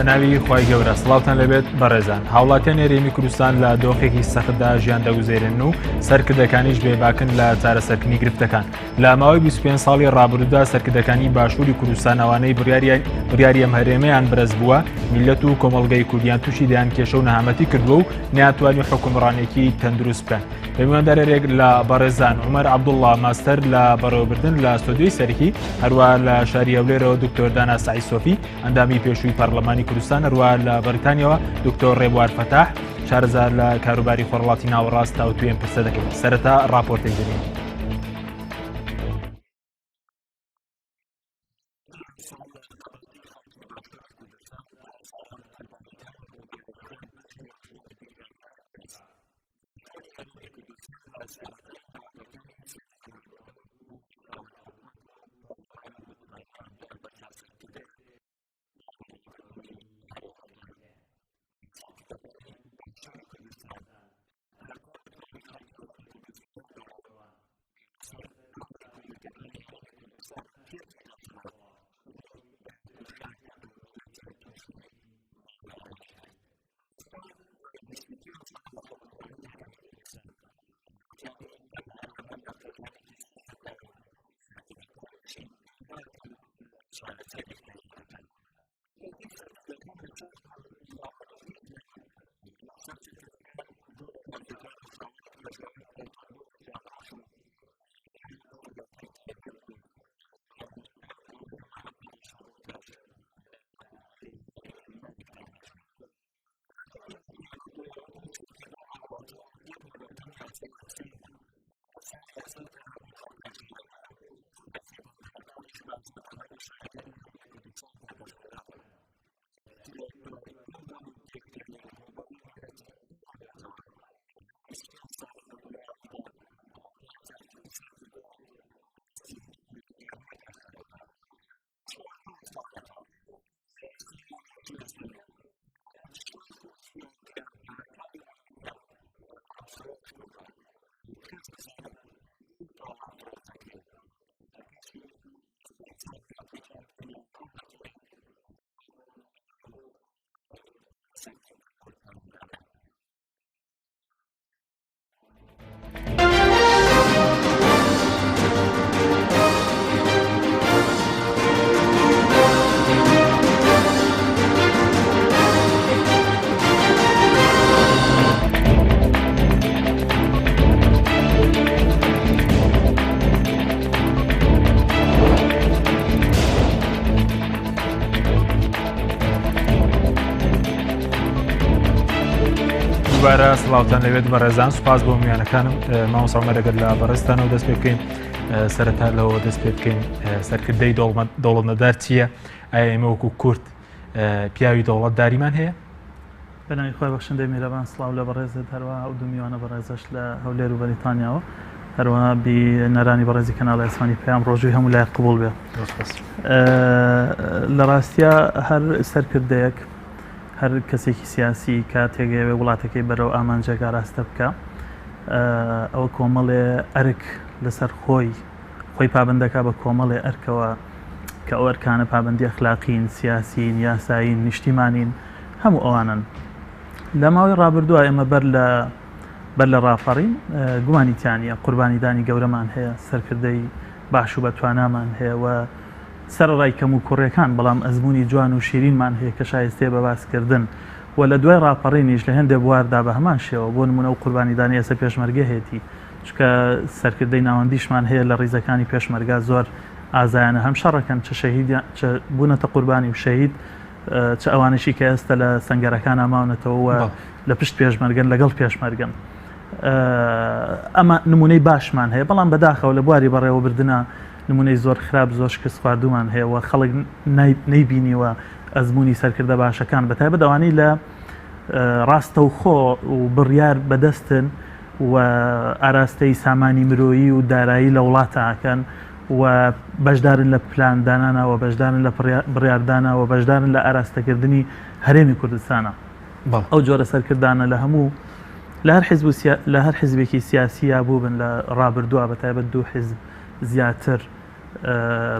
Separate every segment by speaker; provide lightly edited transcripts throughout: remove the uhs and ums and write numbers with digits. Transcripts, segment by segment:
Speaker 1: بەناوی خی گەورە سڵاوتان لەبێت بەڕێزان هاوڵاتیان هێرێمی کوردستان لە دۆخێکی سەختدا ژیان دەگوزێرن و سەرکردەکانیش بێباکن لە چارەسەرکردنی گرفتەکان لە ماوەی 25 ساڵی ڕابردوودا سەرکردەکانی باشووری کوردستان ئەوانەی بڕیاری ئەم هەرێمەیان بەرز بووە میلەت و کۆمەڵگەی کوردیان تووشی دەیان کێشە و نەهامەتی کردووە و ناتوانانی حکومڕانێکی تەندروست بکەن بەمیواندارێک لە بەڕێزان عومەر عەبدوڵڵا ماستەر لە بەڕێوەبردن لە ستۆدیۆی سەرەکی هەروە لە شاری هەولێرەوە دکتۆر دانا سعید سۆفی ئەندامی پێشووی پەرلەمانی کوردستان هەروە لە بەریتانیەوە دکتۆر ڕێبوار فەتاح شارەزار لە کاروباری خۆرهەڵاتی ناوەڕاست تا و توێن پرسە دەکەین سەرەتا ڕاپۆرتێک دەبین. دوبارە سڵاوتان لەوێت بەڕێزان سوپاس بۆ میوانەکانم مامۆستا عومەر ئەگەر لە بەڕێستانەوە دەست پێ بکەین سەرەتا لەوە دەست پێ بکەین سەرکردەی دەوڵەتمەدار چییە؟ ئایا ئێمە وەکو کورد پیاوی دەوڵەتداریمان هەیە؟
Speaker 2: بەناوی خۆی بەخشندەی میرەبان سڵاو لە بەڕێزت هەروە ئەو دوو میوانە بەڕێزەش لە هەولێر و بەریتانیاوە هەروە نەرانی بەڕێزی کەناڵی ئەسمانی پێیان ڕۆژووی هەموو لای قبوڵ بێ. لە ڕاستیە هەر سەرکردەیەک هەر کەسێکی سیاسی کاتێگەوێ وڵاتەکەی بەرەو ئامانجێک ئاراستە بکە ئەوە کۆمەڵێ ئەرک لەسەر خۆی پابندەکە بە کۆمەڵێ ئەرکەوە کە ئەو ئەرکانە پابندی ئەخلاقین سیاسین یاساین نیشتیمانین هەموو ئەوانن لە ماوەی ڕابردووە ئێمە بەر لە ڕاپەڕین گومانیتیانە قوربانیدانی گەورەمان هەیە سەرکردەی باش و بەتوانامان هەیە و سەرڕای کەم و کوڕیەکان بەڵام ئەزمموی جوان و شیرینمان هەیە کە شایستێ بە باسکردن و لە دوای ڕاپەڕینیش لە هەندێک بواردا بە هەمان شێوە بۆ نمونە و قوربانیدانی ئێستا پێشمەرگە هێتی چکە سەرکردەی ناوەندیشمان هەیە لە ڕیزەکانی پێشمەرگا زۆر ئازایانە هەم شەڕەکەن چ شەهیدیان بوونەتە قوربانی و شەهید چ ئەوانشی کە ئێستا لە سەنگەرەکان ئاماونەتەوە لە پشت پێشمەرگن لەگەڵ پێشمەرگن ئەمە نمونەی باشمان هەیە بەڵام بەداخەوە لە بواری بەڕێوەبردنە نمونەی زۆر خراپ زۆر شکست خواردومان هەیە و خەڵک نەیبینیوە ئەزمموی سەرکردە باشەکان بەتایبەت ئەوانەی لە ڕاستە و خۆ و بڕیار بەدەستن و ئاراستەی سامانی مرۆیی و دارایی لە وڵاتەکەن و بەشدارن لە پلاندانانەوە بەشدارن لە بڕاردانەوە بەشدارن لە ئاراستەکردنی هەرێمی کوردستانە ئەو جۆرە سەرکردانە لە هەموو لە هەر حیزبێکی سیاسی بوو بن لە ڕابردووە بەتایبەت دوو حیزب زیاتر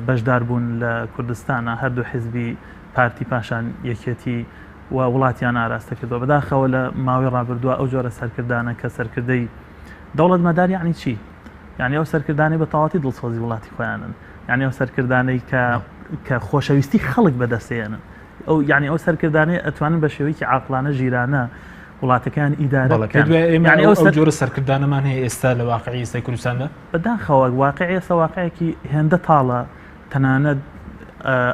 Speaker 2: بەشدار بوون لە کوردستانە هەردوو حیزبی پارتی پاشان یەکێتی و وڵاتیان ئاراستە کردەوە بەداخەوە لە ماوەی ڕابردووە ئەو جۆرە سەرکردانە کە سەرکردەی دەوڵەتمەدار یعنی چی؟ یعنی ئەو سەرکردانەی بە تەواوەتی دڵسۆزی وڵاتی خۆیانن یعنی ئەو سەرکردانەی کە خۆشەویستی خەڵک بەدەستێنن ئەو یعنی ئەو سەرکردانەی ئەتوانن بە شێوەیەکی عاقلانە ژیرانە وڵاتەکان ئیدارە
Speaker 1: یعنی ئەو جۆرە سەرکردانەمان هەیە ئێستا لە واقعی ئێستای کوردستاندا
Speaker 2: بەداخەوە واقعی ئێستا واقعێکی هێندە تاڵە تەنانەت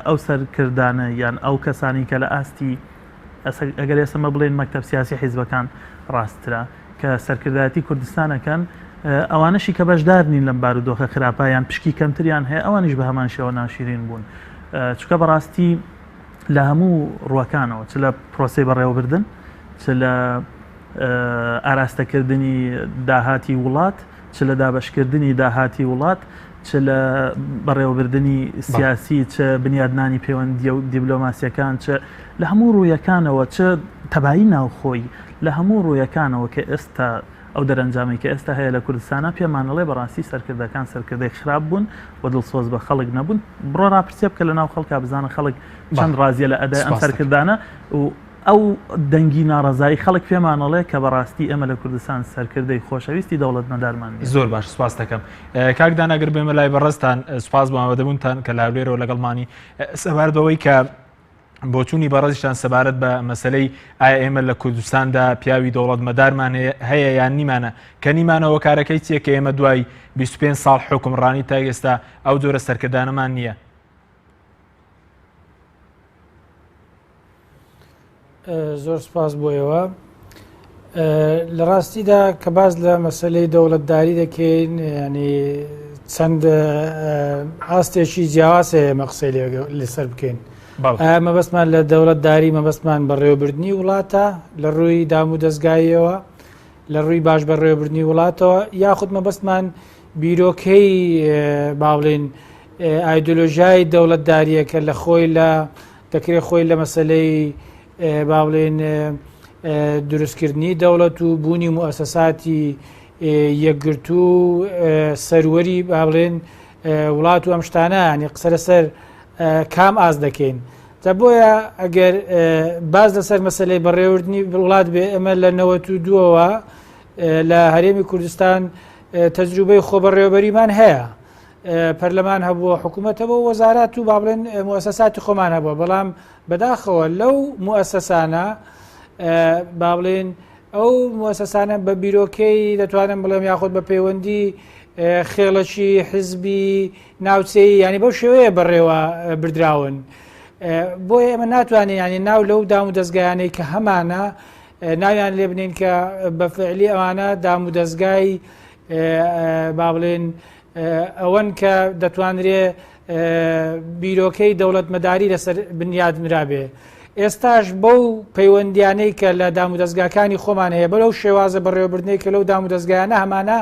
Speaker 2: ئەو سەرکردانە یان ئەو کەسانی کە لە ئاستی ئەگەر ئێسمە بڵێن مەکتەب سیاسی حیزبەکان ڕاسترا کە سەرکردایەتی کوردستانەکەن ئەوانەشی کە بەشدار نین لەم بارودۆخە خراپایان پشکی کەمتریان هەیە ئەوانیش بە هەمان شێوە ناشرین بوون چونکە بەڕاستی لە هەموو ڕووەکانەوە چ لە پرۆسی بەڕێوەبردن چ لە ئاراستەکردنی داهاتی وڵات چ لە دابەشکردنی داهاتی وڵات چ لە بەڕێوەبردننی سیاسی چ بنیادنانی پەیوەندی و دیبلۆماسیەکان چ لە هەموو ڕوویەکانەوە چ تەبایی ناوخۆی لە هەموو ڕوویەکانەوە کە ئێستا ئەو دەرەنجامی کە ئێستا هەیە لە کوردستانە پێمانەڵێ بەڕاستی سەرکردەکان سەرکردەی خراپ بوون و دڵسۆز بە خەڵک نەبوون بڕۆ ڕاپرسێ بکە لە ناو خەڵکا بزانە خەڵک چەند ڕازیە لە ئەدای ئەم سەرکردانە و ئەو دەنگی ناڕەزایی خەڵک پێمانەڵێ کە بەڕاستی ئەمە لە کوردستان سەرکردەی خۆشەویستی دەوڵەتمەدارمان
Speaker 1: زۆر باش سوپاس دەکەم کاکدان ئەگەر بێمە لای بەڕێستان سوپاس بۆ ئامادەبوونتان کە لاولێرەوە لەگەڵمانی سەبارەتەوەی کە بۆچوونی بەڕێزیشان سەبارەت بە مەسلەی ئایا ئێمە لە کوردستاندا پیاوی دەوڵەتمەدارمان هەیە یان نیمانە کە نیمانەوە کارەکەی چیە کە ئێمە دوای 25 ساڵ حکومڕانی تا ئێستا ئەو جۆرە سەرکردانەمان نییە
Speaker 3: زۆر سپاس بۆیەوە لە ڕاستیدا کە باز لە مەسلەی دەوڵەتداری دەکەین ینی چەند ئاستێکی جیاواز هەیە ئێمە قسەی لەسەر بکەین مەبەستمان لە دەوڵەتداری مەبەستمان بەڕێوەبردننی وڵاتە لە ڕووی دام و دەستگاییەوە لە ڕووی باش بەڕێوەبردننی وڵاتەوە یاخود مەبەستمان بیرۆکەی باڵێن ئایدۆلۆژیای دەوڵەتداریەکە لە خۆی لە دەکرێت خۆی لە مەسلەی باڵێن دروستکردنی دەوڵەت و بوونی موئەسەساتی یەکگرتو و سەروەری باڵێن وڵات و ئەم شتانە ینی قسە لەسەر کام ئاز دەکەین تا بۆیە ئەگەر باز لەسەر مەسلەی بەڕێوەبردنی وڵات بێ ئەمە لە 92ەوە لە هەرێمی کوردستان تەجروبەی خۆبەڕێوەبەریمان هەیە پەرلەمان هەبووە حکوومەت هەبووە وەزارات و با بڵێن موئەسەساتی خۆمان هەبووە بەڵام بەداخەوە لەو موئەسەسانە با بڵێن ئەو موئەسەسانە بە بیرۆکەی دەتوانم بڵێم یاخود بە پەیوەندی خێڵەکی حزبی ناوچەی ینی بەو شێوەیە بەڕێوە بردراون بۆیە ئێمە ناتوانین ینی ناو لەو دام و دەستگایانەی کە هەمانە ناویان لێ بنین کە بەفعلی ئەوانە دام و دەستگای با بڵێن ئەوەن کە دەتوانرێ بیرۆکەی دەوڵەتمەداری لەسەر بنیاد مرابێ ئێستاش بەو پەیوەندیانەی کە لە دام و دەستگاکانی خۆمان هەیە بەرەو شێوازە بەڕێوەبردنەی کە لەو دام و دەستگایانە هەمانە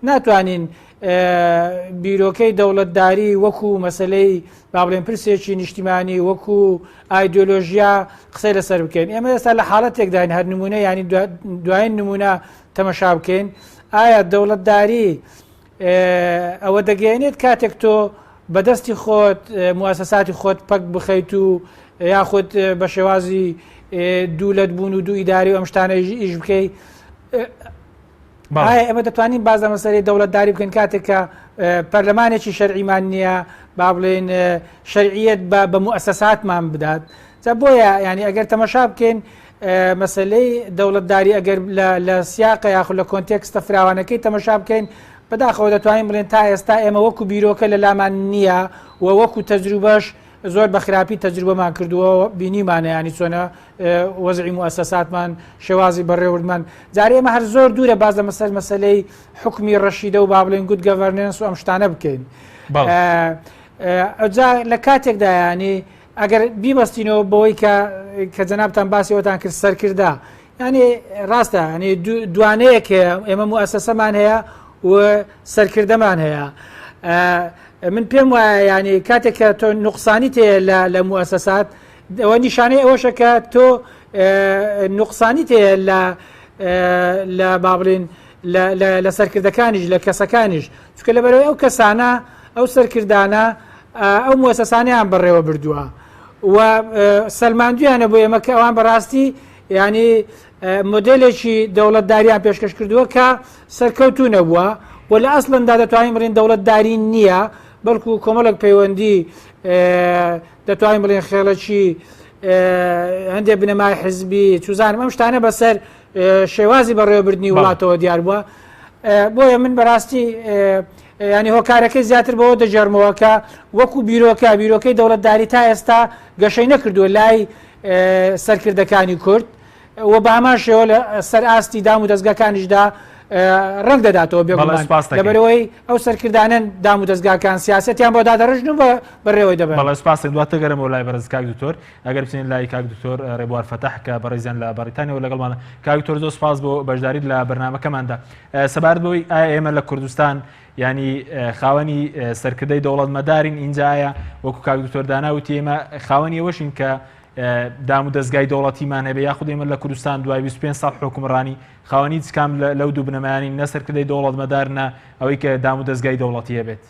Speaker 3: ناتوانین بیرۆکەی دەوڵەتداری وەکو مەسلەی با بڵێن پرسێکی نیشتیمانی وەکو ئایدۆلۆژیا قسەی لەسەر بکەین ئێمە ئێستا لە حاڵەتێکداین هەر نمونە ینی دوایین نمونە تەمەشا بکەین ئایا دەوڵەتداری ئەوە دەگەێنێت کاتێک تۆ بەدەستی خۆت موئەسەساتی خۆت پەک بخەیت و یاخود بە شێوازی دوولەت بوون و دوو ئیداری و ئەم شتانە ئیش بکەیت ئایا ئێمە دەتوانین بازە مەسەلەی دەوڵەتداری بکەین کاتێک کە پەرلەمانێکی شەرعیمان نییە با بڵێن شەرعیەت بە موئەسەساتمان بدات جا بۆیە ینی ئەگەر تەمەشا بکەین مەسلەی دەوڵەتداری ئەگەر لە سیاقە یاخود لە کۆنتێکستە فراوانەکەی تەمەشا بکەین بەداخەوە دەتوانین بڵێن تا ئێستا ئێمە وەکو بیرۆکە لە لامان نییە و وەکو تەجروبەش زۆر بە خراپی تەجروبەمان کردووە بینیمانە ینی چۆنە وەزعی موئەسەساتمان شێوازی بەڕێوەبردنمان جارێ ئێمە هەر زۆر دوورە باز لە مەسەلەی حکمی ڕەشیدە و با بڵێن گود گەڤەرنەنس و ئەم شتانە بکەین ئەوجا لە کاتێکدا ینی ئەگەر بیبەستینەوە بەوەی کە جەنابتان باسیەوەتان کرد سەرکردا ینی ڕاستە ینی دوانەیەکە ئێمە موئەسەسەمان هەیە و سەرکردەمان هەیە من پێم وایە ینی کاتێککە تۆ نوقسانی تەیە لە موئەسەسات ئەوە نیشانەی ئەوەشە کە تۆ نوقسانی تەیە لە با بڵێن لە سەرکردەکانیش لە کەسەکانیش چونکە لەبەرەوەی ئەو کەسانە ئەو سەرکردانە ئەو موئەسەسانیان بەڕێوە بردووە و و سەلماندویانە بۆ ئێمە کە ئەوان بەڕاستی ینی مدلێکی دەوڵەتداریان پێشکەش کردووە کە سەرکەوتو نەبووە و لە ئەسڵندا دەتوانین بڵین دەوڵەتداری نییە بەڵکو کۆمەڵک پەیوەندی دەتوانین بڵین خێڵەکی هەندێک بنەمای حزبی چوزانم ئەم شتانە بەسەر شێوازی بەڕێوەبردننی وڵاتەوە دیار بووە بۆیە من بەڕاستی ینی هۆکارەکەی زیاتر بەوە دەجێڕمەوە کە وەکو بیرۆکەی دەوڵەتداری تا ئێستا گەشەی نەکردووە لای سەرکردەکانی کورد و بە هەمان شێوە لە سەر ئاستی دام و دەستگاکانیشدا ڕنگ دەداتەوە بێگومان لەبەرەوەی ئەو سەرکردانن دام و دەستگاکان سیاسەتیان بۆ دادەڕژن و بەڕێوەی دەبێت.
Speaker 1: بەڵێ سپاس دواتە گەرمەوە لای بەرز کاک دکتۆر ئەگەر بچین لای کاک دکتۆر ڕێبوار فەتەح کە بەڕێزیان لە بەریتانیەوە لەگەڵمانە. کاک دکتۆر زۆر سپاس بۆ بەشداریت لە بەرنامەکەماندا. سەبارەت بەوەی ئایا ئێمە لە کوردستان ینی خاوەنی سەرکردەی دەوڵەت مەدارین اینجایە وەکو کاک دکتۆر داناوتی ئێمە خاوەنی ئەوەشین کە دام و دەستگای دەوڵەتیمان هەبێ یاخود ئێمە لە کوردستان دوای 25 ساڵ حکومڕانی خاوەنی چکام لەو دوو بنەمایانی نە سەرکردەی دەوڵەت مەدارنە ئەوەی کە دام و دەستگای دەوڵەتی هەبێت.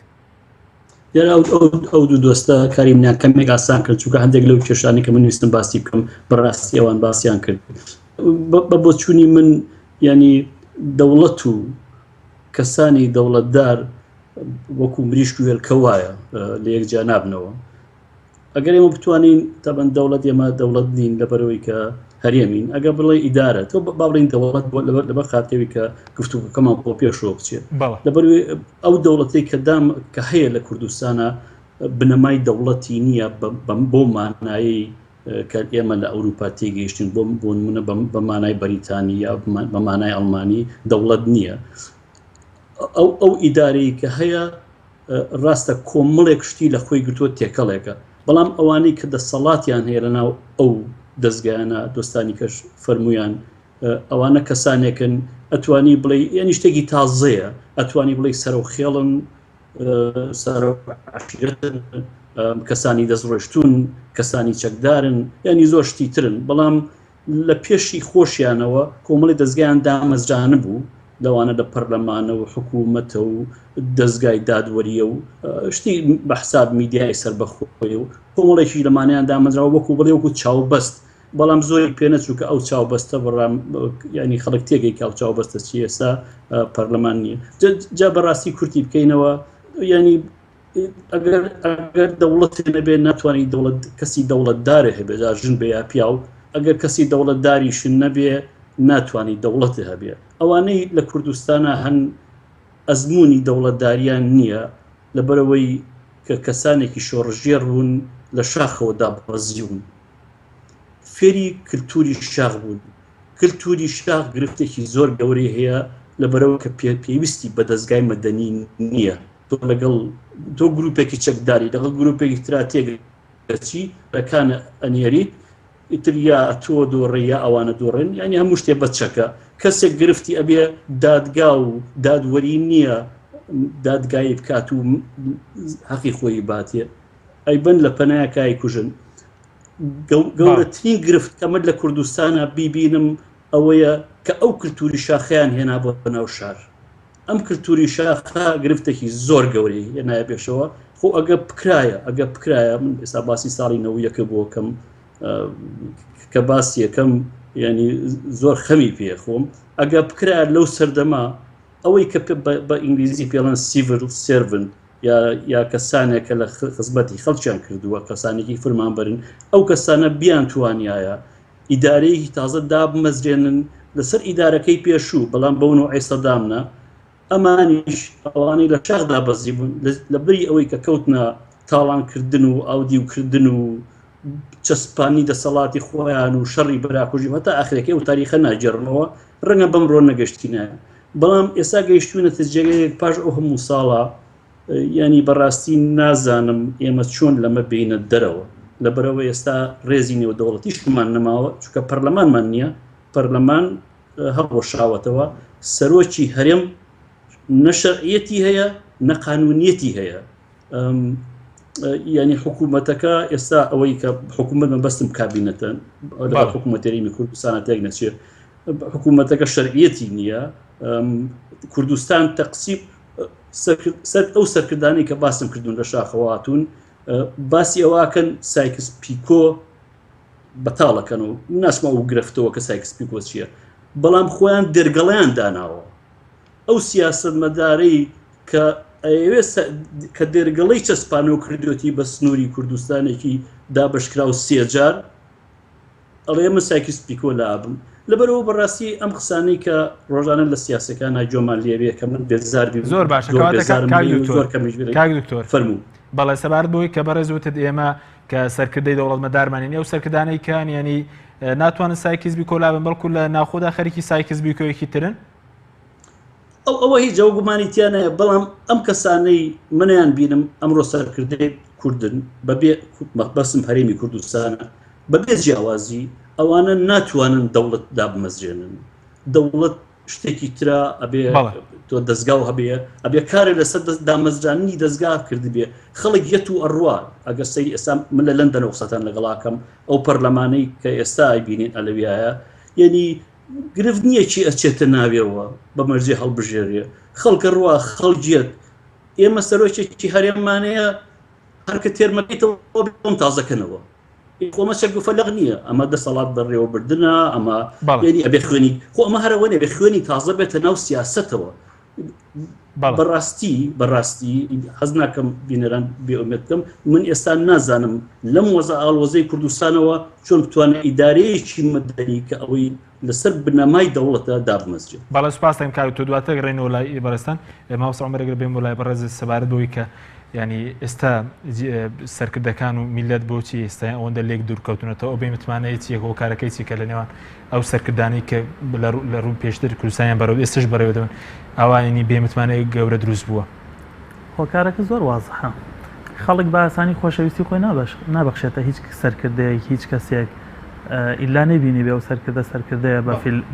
Speaker 4: ئەو دوو دۆستە کاری منیان کەمێک ئاسان کرد چونکە هەندێک لەو کێشانی کە من ویستم باسی بکەم بەڕاستی ئەوان باسییان کرد. بە بۆچوونی من ینی دەوڵەت و کەسانی دەوڵەتدار وەکو مریشک و هێلکە وایە لە یەکجا نابنەوە. ئەگەر ئێمە بتوانین تەبەن دەوڵەت ئێمە دەوڵەت دین لەبەرەوەی کە هەرێمین ئەگە بڵێ ئیدارە تۆ با بڵین دەوڵەت لەبەر خاتەوەی کە گفتوگەکەمان بۆ پێشەوە بچێت لەبەروێ ئەو دەوڵەتی کە هەیە لە کوردستانە بنەمای دەوڵەتی نییە بۆ مانایی کە ئێمە لە ئەوروپا تێگەیشتین بۆ نمونە بە مانای بەریتانیا بە مانای ئەڵمانی دەوڵەت نییە. ئەو ئیدارەی کە هەیە ڕاستە کۆمەڵێک شتی لە خۆی گرتووە تێکەڵێکە بەڵام ئەوانەی کە دەسەڵاتیان هەیە لەناو ئەو دەستگایانە دۆستانی کەش فەرمویان ئەوانە کەسانێکن ئەتوانی بڵێ یعنی شتێکی تازەیە ئەتوانی بڵێ سەرۆخێڵن سەرعاشیرەتن کەسانی دەستڕۆشتون کەسانی چەکدارن ینی زۆر شتی ترن بەڵام لە پێشی خۆشیانەوە کۆمەڵی دەستگایان دامەزرانە بوو لەوانە لە پەرلەمانە و حکوومەتە و دەستگای دادوەریە و شتی بە حساب میدیای سربەخۆی و کۆمەڵێکی لەمانیان دامەزراوە وەکو بڵێ وەکو چاوبەست بەڵام زۆری پێنەچوو کە ئەو چاوبەستە بەڕام ینی خەڵک تێگەی کاو چاوبەستە چی ئێستا پەرلەمان نییە جا بەڕاستی کورتی بکەینەوە ینی ئەگەر دەوڵەت نەبێ ناتوانانی دەوڵەت کەسی دەوڵەتدارە هەبێ ژن بێ یا پیا و ئەگەر کەسی دەوڵەتداریشن نەبێ ناتوانانی دەوڵەتی هەبێ ئەوانەی لە کوردستانە هەن ئەزمموی دەوڵەتداریان نییە لەبەرەوەی کە کەسانێکی شۆڕژێر بوون لە شاخەوە دابەزیون فێری کللتوری شاخ بوون کللتوری شاخ گرفتێکی زۆر گەورەی هەیە لەبەرەوە کە پێویستی بە دەستگای مەدەنی نییە تۆ لەگەڵ تۆ گروپێکی چەکداری لەگەڵ گروپێکی تراتێگەچی ڕێکانە ئەنێریت ئیتریا تۆ دۆڕێیا ئەوانە دۆڕێن ینی هەموو شتێ بەچەکە کەسێک گرفتی ئەبێ دادگا و دادوەری نییە دادگای بکات و حەقی خۆی باتێ ئەیبەن لە پەنایەکای کوژن گەورەترین گرفت کەمە لە کوردستانە بیبینم ئەوەیە کە ئەو کللتوری شاخیان هێنا بۆ بەناو شار ئەم کللتوری شاخە گرفتێکی زۆر گەورەی هێنایە پێشەوە خۆ ئەگە بکرایە من ئێستا باسی ساڵی 90 بۆ کەم کە باسی یەکەم ینی زۆر خەمی پێخۆم ئەگە بکرا لەو سەردەما ئەوەی کە بە ئینگلیزی پێڵەن سیڤل سێڤنت یا کەسانێکە لە خزمەتی خەڵکیان کردووە کەسانێکی فەرمانبەرن ئەو کەسانە بیان توانایە ئیدارەیەکی تازە دابمەزرێنن لەسەر ئیدارەکەی پێشوو بەڵام بەون و ئەیسەدامنا ئەمانیش ئەوانەی لە شاخدا بەزی بوون لە بری ئەوەی کە کەوتنە تاڵانکردن و ئاودیوکردن و چەسپانی دەسەڵاتی خۆیان و شەڕی بەراکوژی هەتا ئاخرەکەی و تاریخە ناجێڕنەوە ڕەنگە بەم ڕۆ نەگەشتینە بەڵام ئێستا گەیشتوونەتە جێگەیەک پاش ئەو هەموو ساڵە ینی بەڕاستی نازانم ئێمە چۆن لەمە بینە دەرەوە لەبەرەوە ئێستا ڕێزی نێودەوڵەتیشمان نەماوە چونکە پەرلەمانمان نییە پەرلەمان هەڵۆشاوەتەوە سەرۆکی هەرێم نەشەرعیەتی هەیە نەقانونیەتی هەیە ینی حکوومەتەکە ئێستا ئەوەی کە حکوومەت مەبەستم کابینەتەن حکوومەتەریمی کوردستانە تێک نەچێت حکوومەتەکە شەرعیەتی نییە کوردستان تەقسیم ئەو سەرکردانی کە باسم کردوون لە شاخەواتون باسی ئەوواکەن سایکس پیکۆ بەتاڵەکەن و ناسمە و گرفتەوە کە سایکس پیکۆ چییە، بەڵام خۆیان دەرگەڵیان داناوە ئەو سیاست مەدارەی کە کە دێرگەڵی چەسپانە و کردوەتی بە سنووری کوردستانێکی دابشکرا و سێجار ئەڵێ من سایکس پیکۆ لابم لەبەرەوە بەڕاستی ئەم قسانەی کە ڕۆژانە لە سیاسەکان جۆمان لێوێ کە من بێزاربی
Speaker 1: زۆر باشە دکتۆر
Speaker 4: فەرموو
Speaker 1: بەڵێ سەبارەت بۆی کە بەڕێزوتت ئێمە کە سەرکردەی دەوڵەتمەدارمانین ئەو سەرکردانەی کان ینی ناتوانن سایکس بیکۆ لابن بەڵکو لە ناخۆدا خەریکی سایکس بیکۆیەکی ترن
Speaker 4: ئەوە هیچ جەوگومانیتیانەیە بەڵام ئەم کەسانەی منیان بینم ئەمڕۆ سەرکردەی کوردن بەبێ بەسم هەرێمی کوردستانە بەبێ جیاوازی ئەوانە ناتوانن دەوڵەت دابمەزرێنن دەوڵەت شتێکی ترا ئەبێ تۆ دەستگاو هەبێ ئەبێ کارێ لەسەر دامەزرانی دەستگا کردی بێ خەڵک یەت و ئەڕوا ئەگەر سەری ئێستا من لە لەندەنە قسەتان لەگەڵاکەم ئەو پەرلەمانەی کە ئێستا ئایبینین ئەلەویایە یعنی گرفت نییە چی ئەچێتە ناوێەوە بە مەرجێ هەڵبژێریە خەڵکە ڕوا خەڵجێت ئێمە سەرۆکێکی هەرێمانەیە هەرکە تێرمەکەیتەوە بۆم تازەکەنەوە خۆمە شەرگوفەلەغ نییە ئەمە دەسەڵات بەڕێوە بردنە ئەمە ینی ئەبێ خوێنی خۆ ئەمە هەرەوەنێ بێ خوێنی تازە بێتە ناو سیاسەتەوە بەڕاستی حەز ناکەم بینەران بێئومێد بکەم من ئێستا نازانم لەم وەزە ئاڵوەزەی کوردستانەوە چۆن بتوانێت ئیدارەیەکی مەدەنی کە ئەوەی لەسەر بنەمای دەوڵەتە دابمەزرێت.
Speaker 1: بەڵێ سوپاس دەکەم کاک تۆ دواتر گەڕێنەوە لای بەڕێستان ماوەستا عومەرەگەر بێم بۆ لای بەڕێز سەبارەت بەوەی کە ینی ئێستا سەرکردەکان و میلەت بۆچی ئێستا ئەوەندە لێک دوورکەوتونەتەوە ئەو بێ متمانەیە چیە هۆکارەکەی چی کە لە نێوان ئەو سەرکردانی کە لە ڕوو پێشتر کوردستانیان بەرەو ئێستش بەڕێوە دەبن ئەوانینی بێ متمانەیە گەورە دروست بووە.
Speaker 2: هۆکارەکە زۆر وازحە خەڵک بە ئاسانی خۆشەویستی خۆی نابەخشێتە هیچ سەرکردەیەک هیچ کەسێک ئیلا نەبینی بێ و سەرکردەیە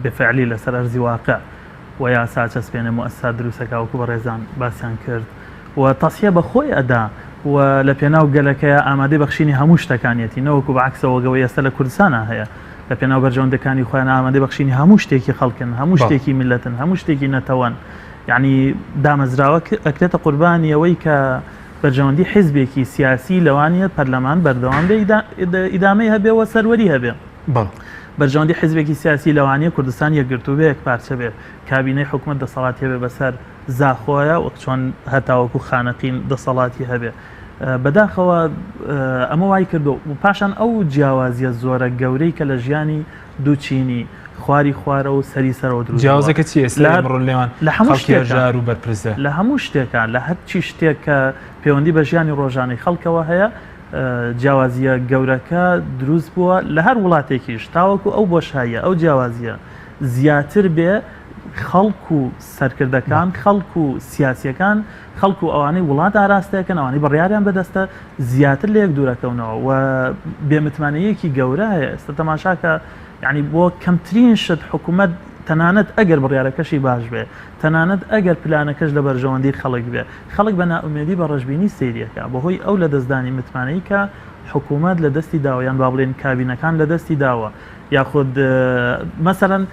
Speaker 2: بەفعلی لەسەر ئەرزی واقع و یاسا چەسپێنێ مؤسسات دروستەکە وەکو بەڕێزان باسییان کرد و تەسیە بە خۆی ئەدا و لە پێناو گەلەکەیە ئامادەی بەخشینی هەموو شتەکانیەتی نەوەکو بەعکسەوەگەوەی ئێستا لە کوردستانە هەیە لە پێناو بەرژەوەندەکانی خۆیان ئامادەی بەخشینی هەموو شتێکی خەڵکن هەموو شتێکی میلەتن هەموو شتێکی نەتەوەن یعنی دامەزراوە ئەکرێتە قوربانیەوەی کە بەرژەوەندی حیزبێکی سیاسی لەوانیە پەرلەمان بەردەوام بێ ئیدامەی هەبێ و سەروەری هەبێ بەرژەوەندی حیزبێکی سیاسی لەوانیە کوردستان یەکگرتوو بێ یەک پارچە بێ کابینەی حکومەت دەسەڵاتی هەبێ بەسەر زاخۆیە و چۆن هەتاوەکو خانەقین دەسەڵاتی هەبێ بەداخەوە ئەمە وای کردو و پاشان ئەو جیاوازیە زۆرە گەورەی کە لە ژیانی دووچینی خواری خوارە و سەری سەرەوە دروست
Speaker 1: جیاوازەکە چی ئێستا لێوان
Speaker 2: لە هەموو
Speaker 1: شتێکژار و بەرپرسە
Speaker 2: لە هەموو شتێکان لە هەرچی شتێک کە پەیوەندی بە ژیانی ڕۆژانەی خەڵکەوە هەیە جیاوازیە گەورەکە دروست بووە لە هەر وڵاتێکیش تاوەکو ئەو بۆشاییە ئەو جیاوازیە زیاتر بێ خەڵک و سەرکردەکان خەڵک و سیاسیەکان خەڵک و ئەوانەی وڵات ئاراستەکەن ئەوانەی بڕیاریان بەدەستە زیاتر لە یەک دوورەکەونەوە و بێمتمانەیەکی گەورە هەیە ئێستا تەماشاکە یعنی بۆ کەمترین شت حکوومەت تەنانەت ئەگەر بڕیارەکەشی باش بێ تەنانەت ئەگەر پلانەکەش لە بەرژەوەندی خەڵک بێ خەڵک بە نائومێدی بە ڕەشبینی سەیریەکە بەهۆی ئەو لە دەستدانی متمانەی کە حکوومەت لە دەستی داوە یان با بڵێن کابینەکان لە دەستی داوە یاخود مەسەرەن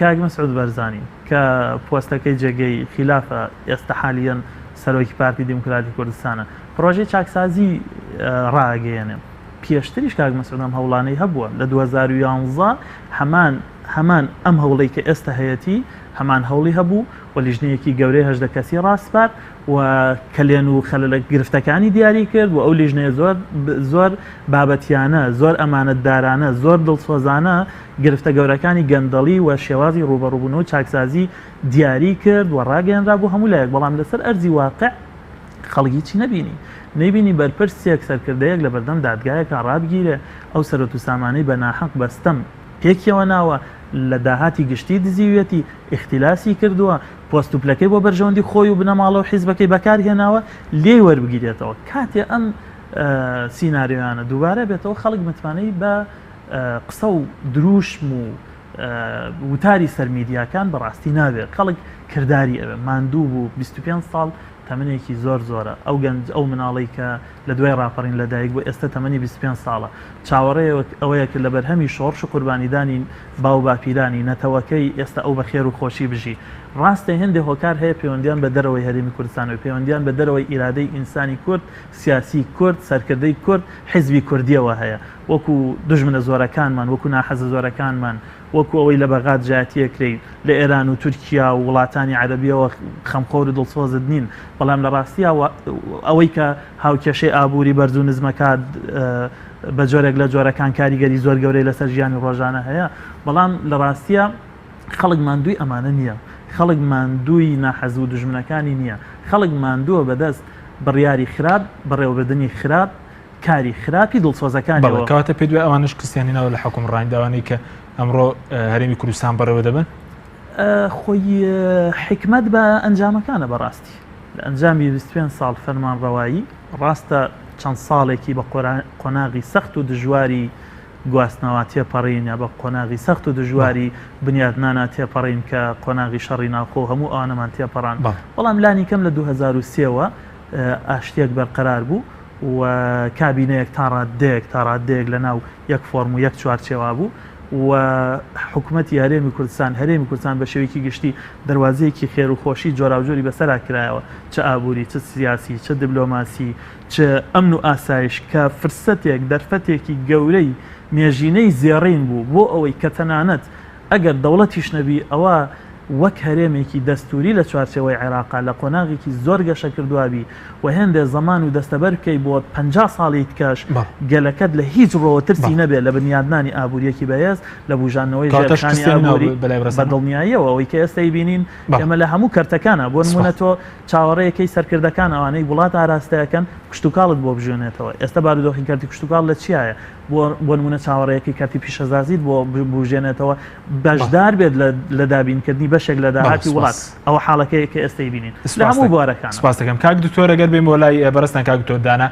Speaker 2: کاک مەسعود بەرزانی کە پۆستەکەی جێگەی خلافە ئێستا حالیان سەرۆکی پارتی دیموکراتی کوردستانە پرۆژەی چاکسازی ڕاگەیەنێ پێشتریش کاک مەسعود ئەم هەوڵانەی هەبووە لە 2011 هەمان ئەم هەوڵەی کە ئێستا هەیەتی هەمان هەوڵی هەبوو و لیژنەیەکی گەورەی 18 کەسی ڕاستپات و کەلێن و خەلە گرفتەکانی دیاری کرد و ئەو لیژنەیە زۆر بابەتیانە زۆر ئەمانەتدارانە زۆر دڵسۆزانە گرفتە گەورەکانی گەندەڵی و شێوازی ڕوبەڕووبوون و چاکسازی دیاری کرد و ڕاگەیاندرا بوو هەموو لایەک بەڵام لەسەر ئەرزی واقع خەڵکی چی نەبینی بەرپرسێک سەرکردەیەک لە بەردەم دادگایەکە ڕابگیرێ ئەو سەرۆت و سامانەی بە ناحەق بەستەم پێکیەوە ناوە لە داهاتی گشتی دزیوێتی اختیلاسی کردووە پۆستوپلەکەی بۆ بەرژەوەندی خۆی و بنەماڵە و حیزبەکەی بەکارهێناوە لێ وەربگیرێتەوە کاتێ ئەم سیناریۆیانە دووبارە بێتەوە خەڵک متمانەی بە قسە و دروشم و وتاری سەرمیدیاکان بەڕاستی نابێت خەڵک کردداری ئەوێ ماندوو بوو 25 ساڵ تەمەنێکی زۆرە ئەو گەنج ئەو مناڵی کە لە دوای ڕاپەڕین لەدایک بۆ ئێستا تەمەنی 25 ساڵە چاوەڕێ ئەوەیە کە لە بەرهەمی شۆڕش و قوربانیدانی باو باپیرانی نەتەوەکەی ئێستا ئەو بەخێر و خۆشی بژی ڕاستە هێندێک هۆکار هەیە پەیوەندیان بە دەرەوەی هەرێمی کوردستانەوە پەیوەندیان بە دەرەوەی ئیرادەی ئینسانی کورد سیاسی کورد سەرکردەی کورد حیزبی کوردیەوە هەیە وەکو دژمنە زۆرەکانمان وەکو ناحەزە زۆرەکانمان وەکو ئەوەی لە بەغات جاتیەکرێ لە ئێران و تورکیا و وڵاتانی عەرەبیەوە خەمخۆر و دڵسۆزت نین بەڵام لە ڕاستیە ئەوەی کە هاوکێشەی ئابووری بەرز و نزمەکات بە جۆرێک لە جۆرەکان کاریگەری زۆر گەورەی لەسەر ژیانی ڕۆژانە هەیە بەڵام لە ڕاستیە خەڵک ماندووی ئەمانە نییە خەڵک ماندووی ناحەز و دژمنەکانی نییە خەڵک ماندووە بەدەست بڕیاری خراپ بەڕێوەبردننی خراپ کاری خراپی دڵسۆزەکانی
Speaker 1: کەواتە پێ دوای ئەوانش کەسیانینەوە لە حکوم ڕانداوانەی کە ئەمڕۆ هەرێمی کوردستان بەڕێوە دەبن
Speaker 2: خۆی حکمت بە ئەنجامەکانە بەڕاستی لە ئەنجامی 25 ساڵ فەرمانڕەوایی ڕاستە چەند ساڵێکی بە قۆناغی سەخت و دژواری گواستنەوە تێپەڕین یا بە قۆناغی سەخت و دژواری بنیادنانە تێپەڕین کە قۆناغی شەڕی ناوخۆ هەموو ئەوانەمان تێپەڕان بەڵام لانی کەم لە 2023ەوە ئاشتێک بەرقەرار بوو و کابینەیەک تا ڕادەیەک لە ناو یەک فۆرم و یەک چوارچێوا بوو و حکوومەتی هەرێمی کوردستان بە شێوەیەکی گشتی دەواازەیەکی خێر و خۆشی جۆراوجۆری بەسەرا کرایەوە چه ئابووری چه سیاسی چه دیبلۆماسی چه ئەمن و ئاسایش کە فرسەتێک دەرفەتێکی گەورەی مێژینەی زێڕین بوو بۆ ئەوەی کە تەنانەت ئەگەر دەوڵەتیش نەبی ئەوە وەک هەرێمێکی دەستوری لە چوارچەوەی عێراقا لە قۆناغێکی زۆر گەشە کردوابی و هێندێ زەمان و دەستەبەر بکەی بۆ 50 ساڵی تکەش گەلەکەت لە هیچ ڕۆوە ترسی نەبێت لە بنیادنانی ئابوووریەکی بەهێز لە بوژانەوەی ژێرخانی ئابووری بەدڵنیاییەوە ئەوەی کە ئێستای بینین ئێمە لە هەموو کەرتەکانە بۆ نمونە تۆ چاوەڕێیەکەی سەرکردەکان ئەوانەی وڵات ئاراستەکەن کشتتوکاڵت بۆ بژێنێتەوە ئێستا بارودۆخی کارتی کشتتوکاڵ لە چیایە بۆ نمونە چاوەڕێیەکی کارتی پیشەزازیت بۆ بژێنێتەوە بەشدار بێت لە دابینکردنی بەشێک لە داهاتی وڵات ئەوە حاڵەکەی کە ئێستای بینین لە هەموو بوارەکان
Speaker 1: سپاس دەکەم کاک دکتۆر ئەگەر بێمە لای بەڕستان کاک دکتۆر دانا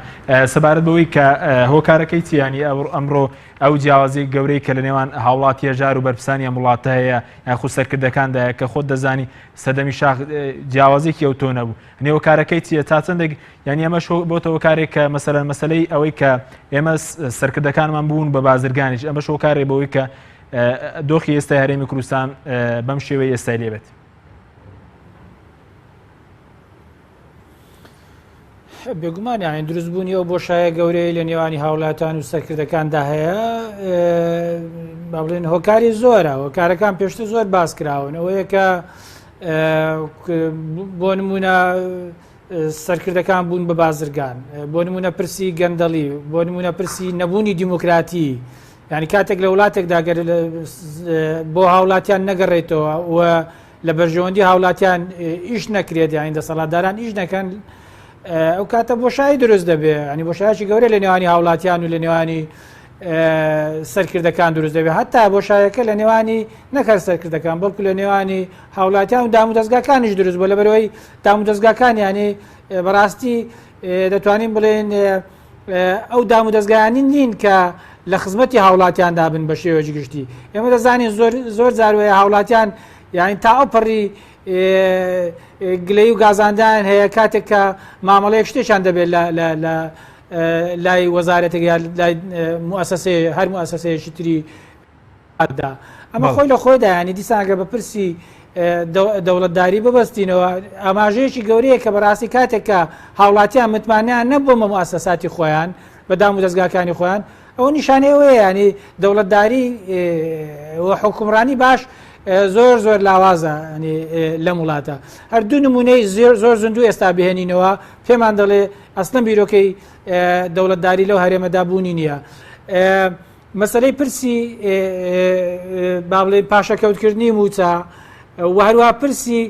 Speaker 1: سەبارەت بەوەی کە هۆکارەکەی چیانی ئەمڕۆ ئەو جیاوازی گەورەی کە لە نێوان هاوڵاتی هێژار و بەرپرسانی وڵاتە هەیە یاخود سەرکردەکاندایە کە خۆت دەزانی سەدەمی شاخ جیاوازێکی ئەو تۆ نەبوو نێوەکارەکەی چیە تا چەندێک یعنی ئەمەش بۆتەوە کارێک کە مەسەلەی ئەوەی کە ئێمە سەرکردەکانمان بوون بە بازرگانیش ئەمەش هۆکارێ بەوەی کە دۆخی ئێستا هەرێمی کوردستان بەم شێوەی ئێستای لێبێت
Speaker 3: بێگومان یان دروستبوونیەوە بۆ شایە گەورەی لە نێوانی هاوڵاتیان و سەرکردەکاندا هەیە با بڵێن هۆکاری زۆرە هۆکارەکان پێشتر زۆر باس کراون ئەوەیە کە بۆ نمونە سەرکردەکان بوون بە بازرگان بۆ نمونە پرسی گەندەڵی بۆ نمونە پرسی نەبوونی دیموکراتی یعنی کاتێک لە وڵاتێکدا بۆ هاوڵاتیان نەگەڕێتەوە و لە بەرژەوەندی هاوڵاتیان ئیش نەکرێت یانی دەسەڵاتداران ئیش نەکەن ئەو کاتە بۆشایی دروست دەبێت ینی بۆشایکی گەورە لە نێوانی هاوڵاتیان و لە نێوانی سەرکردەکان دروست دەبێت هەتا بۆشایەکە لە نێوانی نەکار سەرکردەکان بەڵکو لە نێوانی هاوڵاتیان و دام و دەستگاکانیش دروست بۆ لەبەرەوەی دام و دەستگاکان ینی بەڕاستی دەتوانین بڵێن ئەو دام و دەستگایانی نین کە لە خزمەتی هاوڵاتیان دابن بە شێوەیەکی گشتی ئێمە دەزانین زۆر جاروەیە هاوڵاتیان یعنی تا ئەو پەڕی گلەی و گازاندان هەیە کاتێک کە مامەڵەیەک شتێکیان دەبێت لە لای وەزارەتێک لای هەر موسسەیەکی تری دا ئەمە خۆی لە خۆیدا ینی دیسانگە بە پرسی دەوڵەتداری ببەستینەوە ئاماژەیەکی گەورەیە کە بەڕاستی کاتێک کە هاوڵاتیان متمانیان نەبوومە موسساتی خۆیان بەدام و دەستگاکانی خۆیان ئەو نیشانەیەوەیە ینی دەوڵەتداری و حکومڕانی باش زۆر لاوازە لەم وڵاتە هەردوو نمونەی زۆر زندوو ئێستا بهێنینەوە پێمان دەڵێ ئەسڵەن بیرۆکەی دەوڵەتداری لەو هەرێمەدا بوونی نییە مەسەلەی پرسی با بڵێ پاشەکەوتکردنی موچە و هەروە پرسی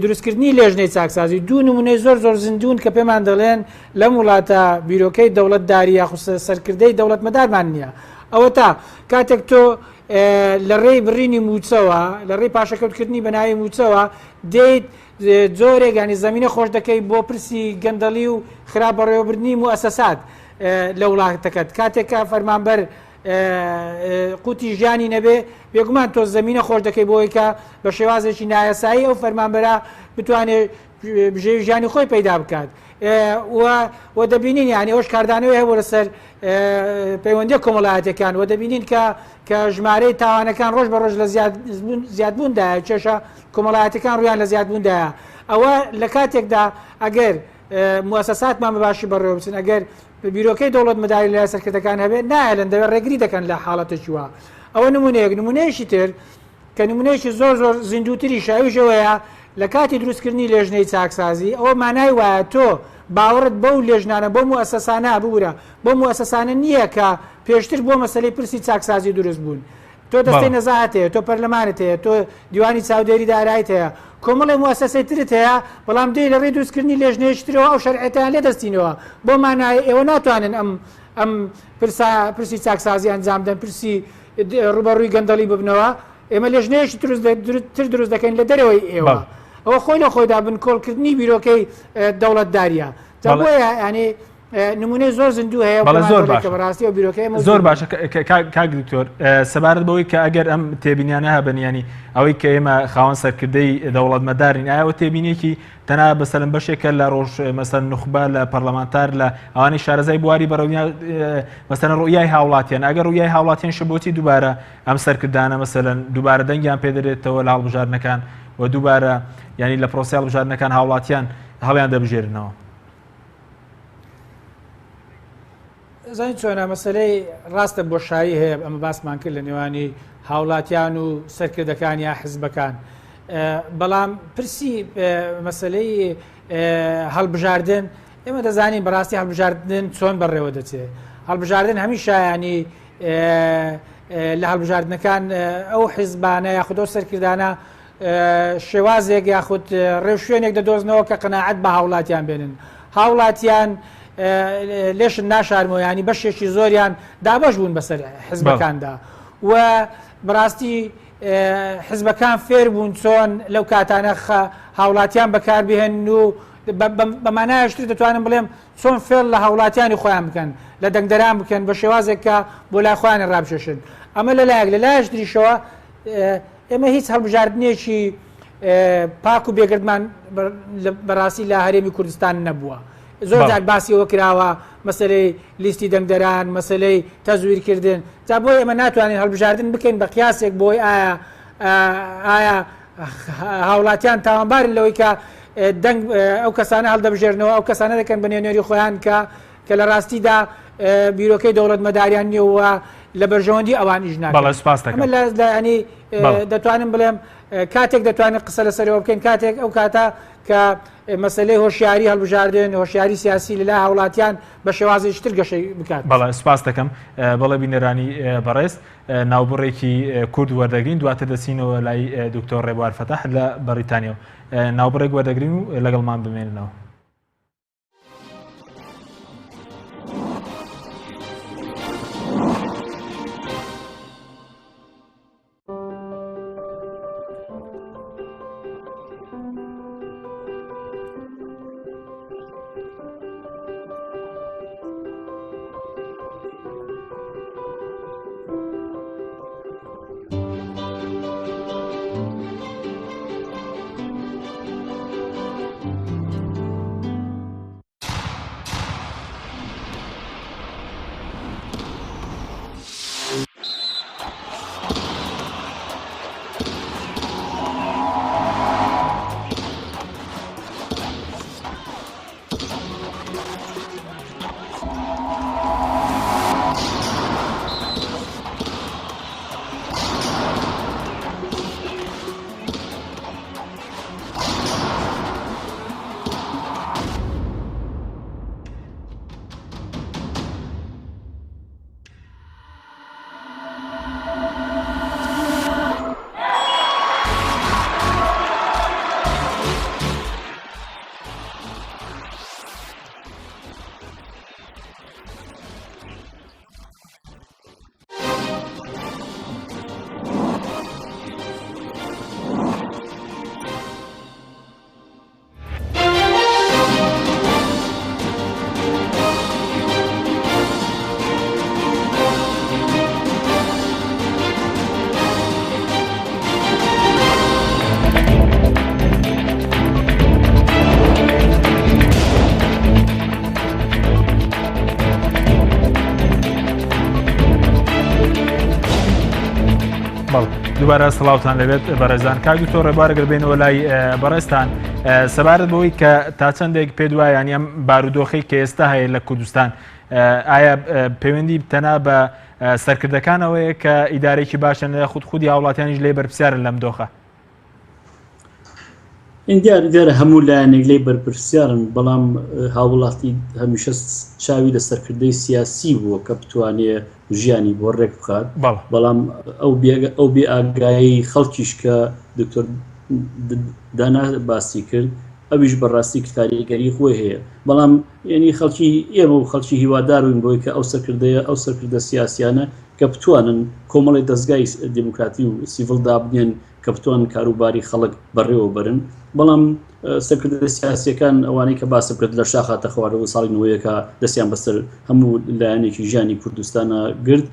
Speaker 3: دروستکردنی لێژنەی چاکسازی دوو نمونەی زۆر زیندوون کە پێمان دەڵێن لەم وڵاتە بیرۆکەی دەوڵەتداری یاخود سەرکردەی دەوڵەتمەدارمان نییە ئەوە تا کاتێک تۆ لە ڕێی بڕینی موچەوە لە ڕێی پاشەکەوتکردنی بەناوی موچەوە دەیت جۆرێک ینی زمینە خۆش دەکەی بۆ پرسی گەندەڵی و خراپ بەڕێوەبردننی موسسات لە وڵاتەکەت کاتێکە فەرمانبەر قوتی ژیانی نەبێ بێگومان تۆ زمینە خۆش دەکەی بۆی کە بە شێوازێکی نایەسایی ئەو فەرمانبەرە بتوانێت ژیانی خۆی پەیدا بکات و دەبینین یعنی ئەوش کاردانەوەی هەبوو لەسەر پەیوەندی کۆمەڵایەتەکان و دەبینین کە ژمارەی تاوانەکان ڕۆژ بە ڕۆژ لە زیادبووندایە کێشە کۆمەڵایەتەکان ڕویان لە زیادبووندایە ئەوە لە کاتێکدا ئەگەر موسساتمان بەباشی بەڕێوە بچن ئەگەر بیرۆکەی دەوڵەت مەداری لە سەرکردەکان هەبێت نایەن دەوێت ڕێگری دەکەن لە حاڵەتەکیوە ئەوە نمونەیەک نمونەیەشی تر کە نمونەیەکی زۆر زیندووتری شاویژەوەیە لە کاتی دروستکردنی لێژنەی چاکسازی ئەوە مانای وایە تۆ باوەڕت بەو لێژنانە بۆ موسسانە ببوورە بۆ موسسانە نییە کە پێشتر بۆ مەسلەی پرسی چاکسازی دروست بوون تۆ دەستی نەزاهات هەیە تۆ پەرلەمانت هەیە تۆ دیوانی چاودێری دارایت هەیە کۆمەڵی موسسەی ترت هەیە بەڵام دێ لە ڕێ دروستکردنی لێژنەیەشترەوە ئەو شەرعەتیان لێ دەستینەوە بۆ مانای ئێوە ناتوانن ئەم پرسی چاکسازی ئەنجام دەن پرسی ڕوبەڕووی گەندەڵی ببنەوە ئێمە لێژنەیەشی تر دروست دەکەین لە دەرەوەی ئێوە ئەوە خۆی لە خۆیدا بنکۆڵکردنی بیرۆکەی دەوڵەتداریە بۆیە ینی نمونەی زۆر زیندوو هەیە بەڕاستی و بیرۆکەی
Speaker 1: زۆر باشە کاک دکتۆر سەبارەت بەوەی کە ئەگەر ئەم تێبینیانە هەبنیانی ئەوەی کە ئێمە خاوەن سەرکردەی دەوڵەت مەدارین ئایەوە تێبینێکی تەنها بەسەرم بەشێکە لە ڕۆژ مەسەر نخبە لە پەرلەمانتار لە ئەوانی شارەزای بواری بەڕەویان مەسەرەن ڕوویای هاوڵاتیان ئەگەر ڕوویای هاوڵاتیان شبۆتی دووبارە ئەم سەرکردانە مەسەرەن دووبارە دەنگیان پێدرێتەوە لە هەڵبژاردنەکان و دووبارە ینی لە پرۆسی هەڵبژاردنەکان هاوڵاتیان هەڵیان دەبژێرنەوە
Speaker 3: زانین چۆنە مەسلەی ڕاستە بۆشایی هەیە ئەمە باسمان کرد لە نێوانی هاوڵاتیان و سەرکردەکان یا حزبەکان بەڵام پرسی مەسلەی هەڵبژاردن ئێمە دەزانین بەڕاستی هەڵبژاردن چۆن بەڕێوە دەچێت هەڵبژاردن هەمیشە ینی لە هەڵبژاردنەکان ئەو حیزبانە یاخود ئەو سەرکردانە شێوازێک یاخود ڕێو شوێنێک دەدۆزنەوە کە قەناعەت بە هاوڵاتیان بێنن هاوڵاتیان لێشن ناشارمەوە ینی بەشێکی زۆریان دابەش بوون بەسەر حزبەکاندا و بەڕاستی حزبەکان فێر بوون چۆن لەو کاتانە هاوڵاتیان بەکاربهێن و بەمانایشتر دەتوانم بڵێم چۆن فێر لە هاوڵاتیانی خۆیان بکەن لە دەنگدەران بکەن بە شێوازێک کە بۆ لای خۆیان ڕابشێشن ئەمە لەلایەک لە لایەش دریشەوە ئێمە هیچ هەڵبژاردنێکی پاک و بێگردمان بەڕاستی لە هەرێمی کوردستان نەبووە زۆر جار باسیەوە کراوە مەسلەی لیستی دەنگدەران مەسلەی تەزویرکردن جا بۆی ئێمە ناتوانین هەڵبژاردن بکەین بە قیاسێک بۆی ئایا هاوڵاتیان تاوانبارن لەوەی کە دەنگ ئەو کەسانە هەڵدەبژێرنەوە ئەو کەسانە دەکەن بە نێونێری خۆیان کە لە ڕاستیدا بیرۆکەی دەوڵەت مەداریان نییەوە لە بەرژەوەندی ئەوان ئیژ ناکەن دەتوانم بڵێم کاتێک دەتوانێت قسە لەسەرەوە بکەین کاتێک ئەو کاتە کە مەسلەی هۆشیاری هەڵبژاردن هۆشیاری سیاسی لەلا هاوڵاتیان بە شێوازێکتر گەشەی بکات
Speaker 1: بەڵێ سپاس دەکەم بەڵێ بینەرانی بەڕێز ناوبڕێکی کورد وەردەگرین دواتر دەچینەوە لای دکتۆر ڕێبوار فەتاح لە بەریتانیا ناوبڕێک وەردەگرین و لەگەڵمان بمێننەوە دووبارە سڵاوتان لەبێت بەڕێزان کاگو تۆ ڕێبوارەگەر بێنەوە لای بەڕێستان سەبارەت بەوەی کە تا چەندێک پێ دوایان ئەم بارودۆخی کە ئێستا هەیە لە کوردستان ئایا پەیوەندی بتەنا بە سەرکردەکانەوەیە کە ئیدارێکی باشن لە خودی هاوڵاتیانیش لێ بەرپرسیارن لەم دۆخە
Speaker 4: دیارە هەموو لایەنێک لێ بەرپرسیارن بەڵام هاوڵاتی هەمیشە چاوی لە سەرکردەی سیاسی بووە کە بتوانێت ژیانی بۆ ڕێک بخات بەڵام ئەو بێ ئاگایی خەڵکیش کە دکتۆر دانا باسی کرد ئەویش بەڕاستی کاریگەری خۆی هەیە بەڵام یعنی خەڵکی ئێمە و خەڵکی هیواداربووین بۆی کە ئەو سەرکردە سیاسیانە کە بتوانن کۆمەڵی دەستگای دیموکراتی و سیڤڵ دابنێن کە بتوانن کاروباری خەڵک بەڕێوە بەرن بەڵام سەرکردە سیاسیەکان ئەوانەی کە باسە کرد لە شاخاتە خوارەوە ساڵی نوەیەکە دەستیان بەسەر هەموو لایەنێکی ژیانی کوردستانە گرت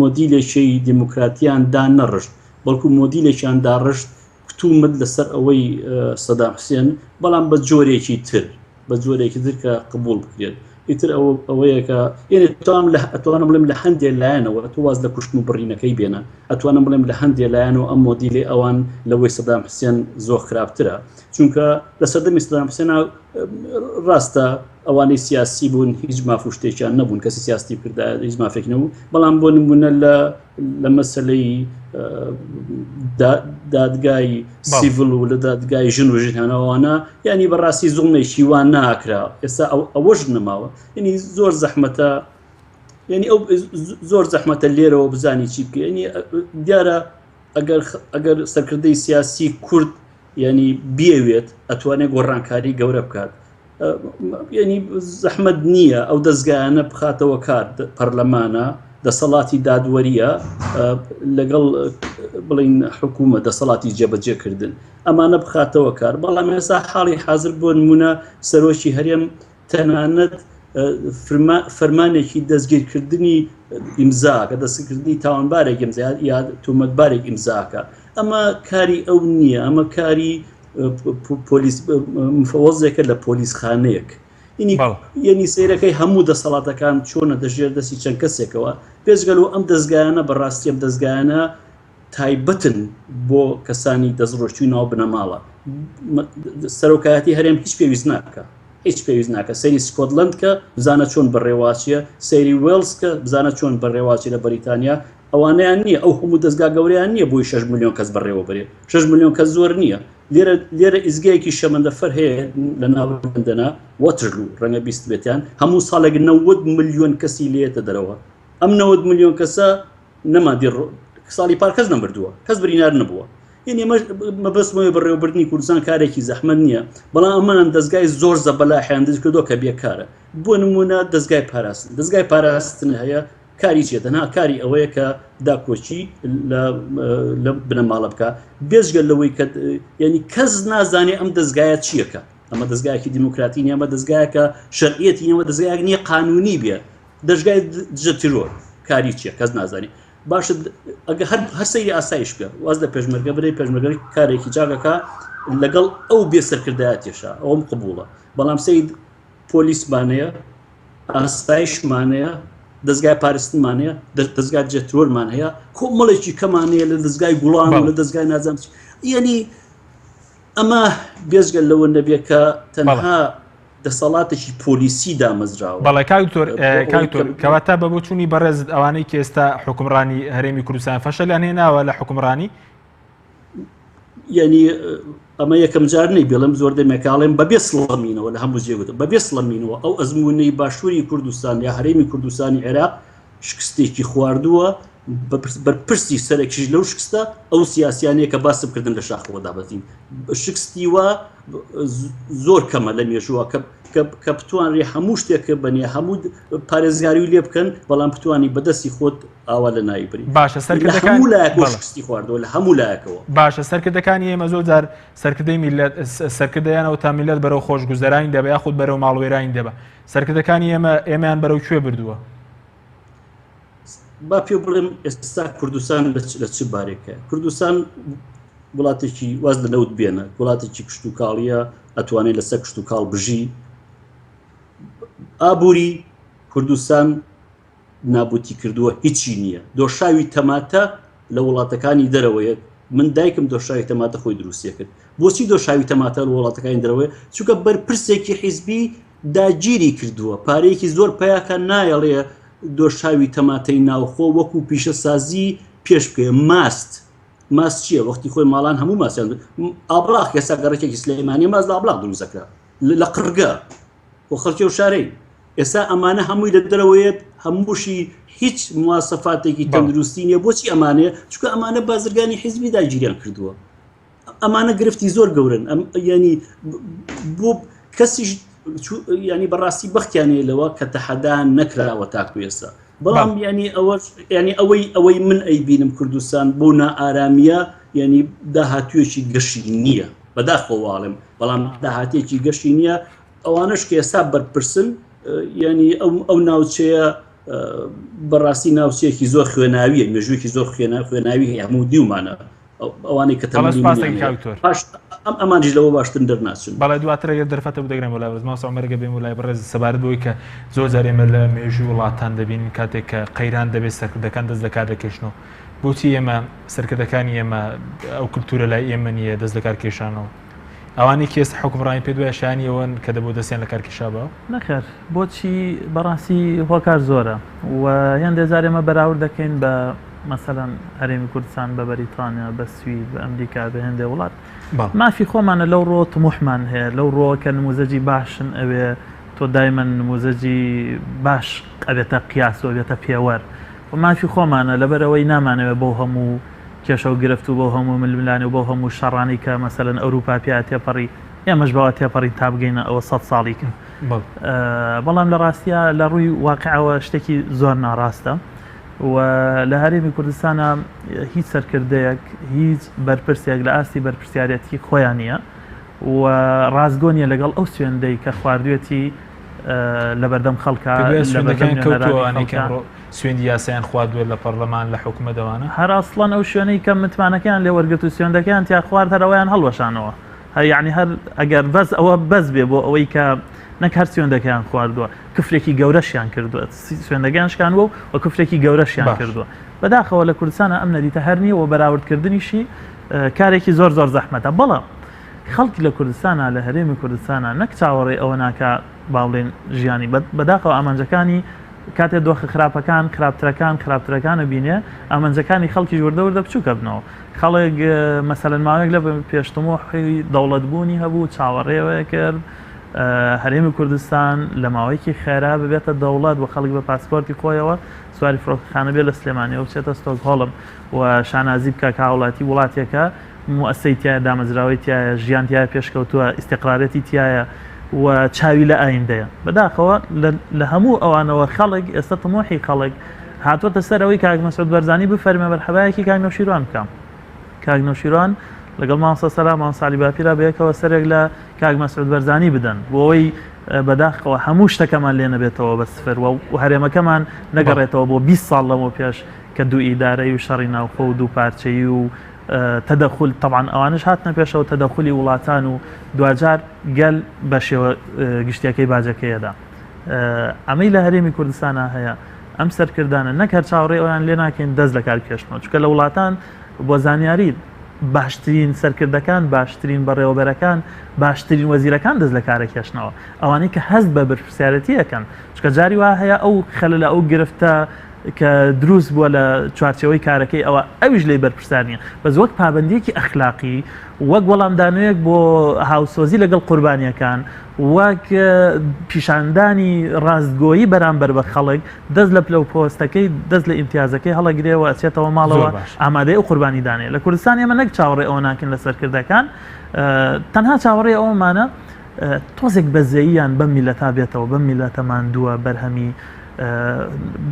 Speaker 4: مۆدیلێکی دیموکراتیان دا نەڕشت بەڵکو مۆدیلێکیان داڕشت تومت لەسەر ئەوەی سەدام حوسێن بەڵام بە جۆرێکی تر بە جۆرێکی تر کە قبول بکرێت ئیتر ئەوەیە کە ئەتوانم بڵێم لە هەندێک لایەنەوە تو واز لە کوشتن و بڕینەکەی بێنە ئەتوانم بڵێم لە هەندێک لایەنەوە ئەم مۆدیلێ ئەوان لەوەی سەدام حوسێن زۆر خراپترە چونکە لە سەردەمی سەدام حوسێن ڕاستە ئەوانەی سیاسی بوون هیچ مافو شتێکیان نەبوون کەسی سیاسی کردا هیچ مافێک نەبوو بەڵام بۆ نمونە لە مەسەلەی دادگای سیڤڵ و لە دادگای ژن و ژنانەوانە ینی بەڕاستی زوڵمێکی وان ناکرا ئێستا ئەوەش نەماوە ینی زۆر زەحمەتە ینی ئەو زۆر زەحمەتە لێرەوە بزانی چی بکە ینی دیارە ئەگەر سەرکردەی سیاسی کورد ینی بێوێت ئەتوانێت گۆڕانکاری گەورە بکات ینی زەحمەت نییە ئەو دەستگایانە بخاتەوە کار پەرلەمانە دەسەڵاتی دادوەریە لەگەڵ بڵین حکوومەت دەسەڵاتی جێبەجێکردن ئەمانە بخاتەوە کار بەڵام ئێستا حاڵی حاضر بۆ نمونە سەرۆکی هەرێم تەنانەت فەرمانێکی دەستگیرکردنی ئیمزاکە دەستکردنی تاوانبارێک یا تومەتبارێک ئیمزاکە ئەمە کاری ئەو نییە ئەمە کاری مفەوەزێکە لە پۆلیسخانەیەک یعنی سیرەکەی هەموو دەسەڵاتەکان چۆنە دەژێر دەستی چەند کەسێکەوە پێشگەل و ئەم دەستگایانە بەڕاستی ئەم دەستگایانە تایبەتن بۆ کەسانی دەستڕۆشتی ناو بنەماڵە سەرۆکایەتی هەرێم هیچ پێویست ناکە هیچ پێویست ناکە سەیری سکۆتلند کە بزانە چۆن بەڕێواشیە سەیری وێلز کە بزانە چۆن بەڕێواچی لە بەریتانیا ئەوانیان نییە ئەو هەموو دەستگا گەوریان نییە بۆی 6 ملیۆن کەس بەڕێوە بێت 6 ملیۆن کەس زۆر نییە لێرە ئیزگایەکی شەمەندەفەر هەیە لە ناوەندەنا وەترلو ڕەنگە 20 بێتیان هەموو ساڵێک 90 ملیۆن کەسی لێتە دەرەوە ئەم 90 ملیۆن کەسە نەمادی ساڵی پار کەس نەمردووە کەس برینار نەبووە یعنی مەبەستمەوەی بەڕێوەبردننی کوردستان کارێکی زەحمەت نییە بەڵام ئەمانان دەستگای زۆر زەبەلاحیان دەستکردۆ کە بێکارە بۆ نمونە دەستگای پاراستن هەیە کاری چێتەنها کاری ئەوەیە کە داکۆچی لە بنەماڵە بکە بێژگەل لەوەی کە ینی کەس نازانێ ئەم دەستگایە چیەکە ئەمە دەستگایەکی دیموکراتی نیە ئەمە دەستگایەکە شەرعیەتی نیەوە دەستگایەک نییە قانونی بێ دەستگای دژە تیرۆر کاری چیە کەس نازانێ باشە ئەگە هەر سەیری ئاسایش بکە واز لە پێشمەرگە برەی پێشمەرگەی کارێکی جاگەکە لەگەڵ ئەو بێسەرکردایەتێشە ئەوم قبوڵە بەڵام سەید پۆلیسمانەیە ئاسایشمانەیە دەستگای پارستنمانەیە دەستگای جێترۆرمان هەیە کۆمەڵێکی کەمانەیە لە دەستگای گوڵان و لە دەستگای نازام یعنی ئەمە بێزگەل لەوە نەبێت کە تەنها دەسەڵاتێکی پۆلیسی دامەزراوە
Speaker 1: بەڵێ کاکتۆر کەواتە بە بۆ چوونی بەڕێزت ئەوانەی کە ئێستا حکومڕانی هەرێمی کوردستان فەشەلیان هێناوە لە حکومڕانی
Speaker 4: یعنی ئەمە یەکەم جار نەی بێڵم زۆر دەمێکاڵێم بەبێ سڵەمینەوە لە هەموو جێگوتە بەبێ سڵەمینەوە ئەو ئەزمونەی باشووری کوردستان یا هەرێمی کوردستانی عێراق شکستێکی خواردووە بەرپرسی سەرێکیش لەو شکستە ئەو سیاسیانەیە کە باس بکردن لە شاخەوە دابەتین شکستی وە زۆر کەمە لە مێژووە کە بتوانڕێ هەموو شتێکە بەنێ هەموو پارێزگاری لێ بکەن بەڵام بتوانی بەدەستی خۆت ئاوا لە نایبری
Speaker 1: باشە
Speaker 4: هەموو لایەکشتی خواردەوە لە هەموو لایەکەوە
Speaker 1: باشە سەرکردەکانی ئێمە زۆر جار سەرکردەی میلەت سەرکردەیانەوە تا میلەت بەرەو خۆشگوزەرانی دەبێت یاخود بەرەو ماڵوێرانی دەبە سەرکردەکانی ئێمەیان بەرەو کوێ بردووە
Speaker 4: با پێ بڵێم ئێستا کوردستان لە چ بارێکە کوردستان وڵاتێکی واز لە نەوت بێنە وڵاتێکی کشت و کاڵیە ئەتوانێت لەسەر کشت و کاڵ بژی ئابووری کوردستان نابوتی کردووە هیچی نییە دۆشاوی تەماتە لە وڵاتەکانی دەرەوەیە من دایکم دۆشاوی تەماتە خۆی دروستیە کرد بۆچی دۆشاوی تەماتە لە وڵاتەکانی دەرەوەی چونکە بەرپرسێکی حیزبی داگیری کردووە پارەیەکی زۆر پیاکە نایەڵێ دۆشاوی تەماتەی ناوخۆ وەکو پیشەسازی پێش بکەێ ماست چییە وەختی خۆی ماڵان هەموو ماسیان ئابراق کەسا گەڕێکێکی سلەیمانی ماز لە ئابلاق دروستەکرا لە قڕگە بۆ خەڵکی و شارەی ئێستا ئەمانە هەمووی لە دەرەوەیەت هەمووشی هیچ مواسەفاتێکی تەندروستی نیە بۆچی ئەمانەیە چونکە ئەمانە بازرگانی حیزبی داگیریان کردووە ئەمانە گرفتی زۆر گەورن ینی بۆ کەسیش ینی بەڕاستی بەختیانێ لەوە کە تەحەدان نەکراوە تاکو ئێستا بەڵام ینی ئەوەی من ئەیبینم کوردستان بۆ نائارامیە ینی داهاتوێکی گەشی نییە بەداخۆواڵم بەڵام داهاتێکی گەشی نییە ئەوانش کە ئێستا بەرپرسن ینی ئەو ناوچەیە بەڕاستی ناوچەیەکی زۆر خوێناویە مێژوویەکی زۆر خوێناوی هەموو دیومانە ئەوانەی کە ئەمانش لەوە باشتر دەرناچن
Speaker 1: بەڵێ دواتر یە دەرفەتە بدەگرێن وڵای بەزماسەمەرگە بێم وڵای بەڕێز سەبارەت بۆی کە زۆر جار ئێمە لە مێژووی وڵاتان دەبینین کاتێک کە قەیران دەبێت سەرکردەکان دەست لە کار دەکێشنەوە بۆچی ئێمە سەرکردەکانی ئێمە ئەو کولتورە لای ئێمە نیە دەست لە کار کێشانەوە ئەوانی کێس حکومڕانی پێ دوای شانیەوەن کە دەبوو دەستیان لە کارکێشابەوە
Speaker 2: نەخێر بۆچی بەڕاستی هۆکار زۆرە و هێندێ جار ئێمە بەراورد دەکەین بە مەسەلەن هەرێمی کوردستان بە بەریتانیا بە سوید بە ئەمریکا بە هێندێ وڵات مافی خۆمانە لەو ڕۆ تموحمان هەیە لەو ڕۆ کە نموزەجی باشن ئەوێ تۆ دایمەن نموزەجی باش ئەبێتە قیاس و بێتە پێوەەر و مافی خۆمانە لەبەرەوەی نامانەوێت بۆ هەموو کێشە و گرفت و بۆ هەموو ململانی و بۆ هەموو شەڕانی کە مەسەلەن ئەوروپا پیا تێپەڕی ئێمەش بەوە تێپەڕی تا بگەینە ئەوە 100 ساڵی کرد بەڵام لە ڕاستیە لە ڕووی واقعەوە شتێکی زۆر ناڕاستە و لە هەرێمی کوردستانە هیچ سەرکردەیەک هیچ بەرپرسێک لە ئاستی بەرپرسیارەتی خۆیان نییە و ڕازگۆنیە لەگەڵ ئەو سوێندەی کە خواردوێتی لە بەردەم خەڵکە
Speaker 1: سوێندی یاسایان خواردوێت لە پەرلەمان لە حکومە دەوانە
Speaker 2: هەر ئەسڵەن ئەو شوێنەی کە متمانەکەیان لێ وەرگرت و سوێندەکەیان تیا خوارد هەرەوەیان هەڵوەشانەوە یعنی هەر ئەگەر بەس ئەوە بەس بێ بۆ ئەوەی کە نەک هەر سوێندەکەیان خواردووە کفرێکی گەورەشیان کردووە سوێندەکەیان شکانوە و کفرێکی گەورەشیان کردووە بەداخەوە لە کوردستانە ئەم نەدیتە هەر نییە و بەراوردکردنیشی کارێکی زۆر زۆر زەحمەتە بەڵام خەڵکی لە کوردستانە لە هەرێمی کوردستانە نەک چاوەڕێ ئەوە ناکە باڵێن ژیانی بەداخەوە ئامانجەکانی کاتێ دۆخە خراپەکان خراپترەکانە بینێ ئامانجەکانی خەڵکی وردە بچووکە بنەوە خەڵک مەسەلەن ماوەیەک لە پێشتمۆحی دەوڵەتبوونی هەبوو چاوەڕێوەیە کرد هەرێمی کوردستان لە ماوەیەکی خێرا ببێتە دەوڵەت و خەڵک بە پاسپۆرتی خۆیەوە سواری فرۆکەخانە بێت لە سلێمانیەوە بچێتە ستۆکهۆڵم و شانازی بکە کە هاوڵاتی وڵاتێکە موەسسەی تایە دامەزراوەی تایە ژیان تایە پێشکەوتووە ئیستیقرارەتی تایە و چاوی لە ئایندەیە بەداخەوە لە هەموو ئەوانەوە خەڵک ئێستا تمۆحی خەڵک هاتوۆتە سەرەوەی کاک مەسعود بەرزانی بفەرمە بەرحەبایەکی کاک نەوشیروان بکەم کاک نەوشیروان لەگەڵ مامۆستا سەلام ساڵی باپیرا بەیەکەوە سەرێک لە کاک مەسعود بەرزانی بدەن بۆ ئەوەی بەداخەوە هەموو شتەکەمان لێ نەبێتەوە بە سفر و هەرێمەکەمان نەگەڕێتەوە بۆ 20 ساڵ لەمەوە پێش کە دوو ئیدارەی و شەڕی ناوخۆ و دوو پارچەیی و تەدەخل طبعا ئەوانش هاتنە پێشەوە تەدەخلی وڵاتان و دوجار گەل بە شێوە گشتیەکەی باجەکەیەدا ئەمەی لە هەرێمی کوردستانە هەیە ئەم سەرکردانە نەکەر چاوەڕێ ئەویان لێ ناکەین دەست لە کار کێشتنەوە چونکە لە وڵاتان بۆ زانیاری باشترین سەرکردەکان باشترین بەڕێوەبەرەکان باشترین وەزیرەکان دەست لە کارە کێشنەوە ئەوانەی کە هەست بە بەرپرسیارەتیەکەن چونکە جاری وا هەیە ئەو خەلە لە ئەو گرفتە کە دروست بووە لە چوارچەوەی کارەکەی ئەوە ئەویش لێ بەرپرسان نیە بەس وەک پابندیەکی ئەخلاقی وەک وەڵامدانوەیەک بۆ هاوسۆزی لەگەڵ قوربانیەکان وەک پیشاندانی ڕاستگۆیی بەرامبەر بە خەڵک دەست لە پلە و پۆستەکەی دەست لە ئیمتیازەکەی هەڵەگرێەوە ئەچێتەوە ماڵەوە ئامادەی ئەو قوربانی دانێ لە کوردستان ئێمە نەک چاوەڕێ ئەوە ناکەن لە سەرکردەکان تەنها چاوەڕێ ئەوەمانە تۆزێک بەزەییان بەم میلەتا بێتەوە بەم میلەتە ماندووە بەرهەمی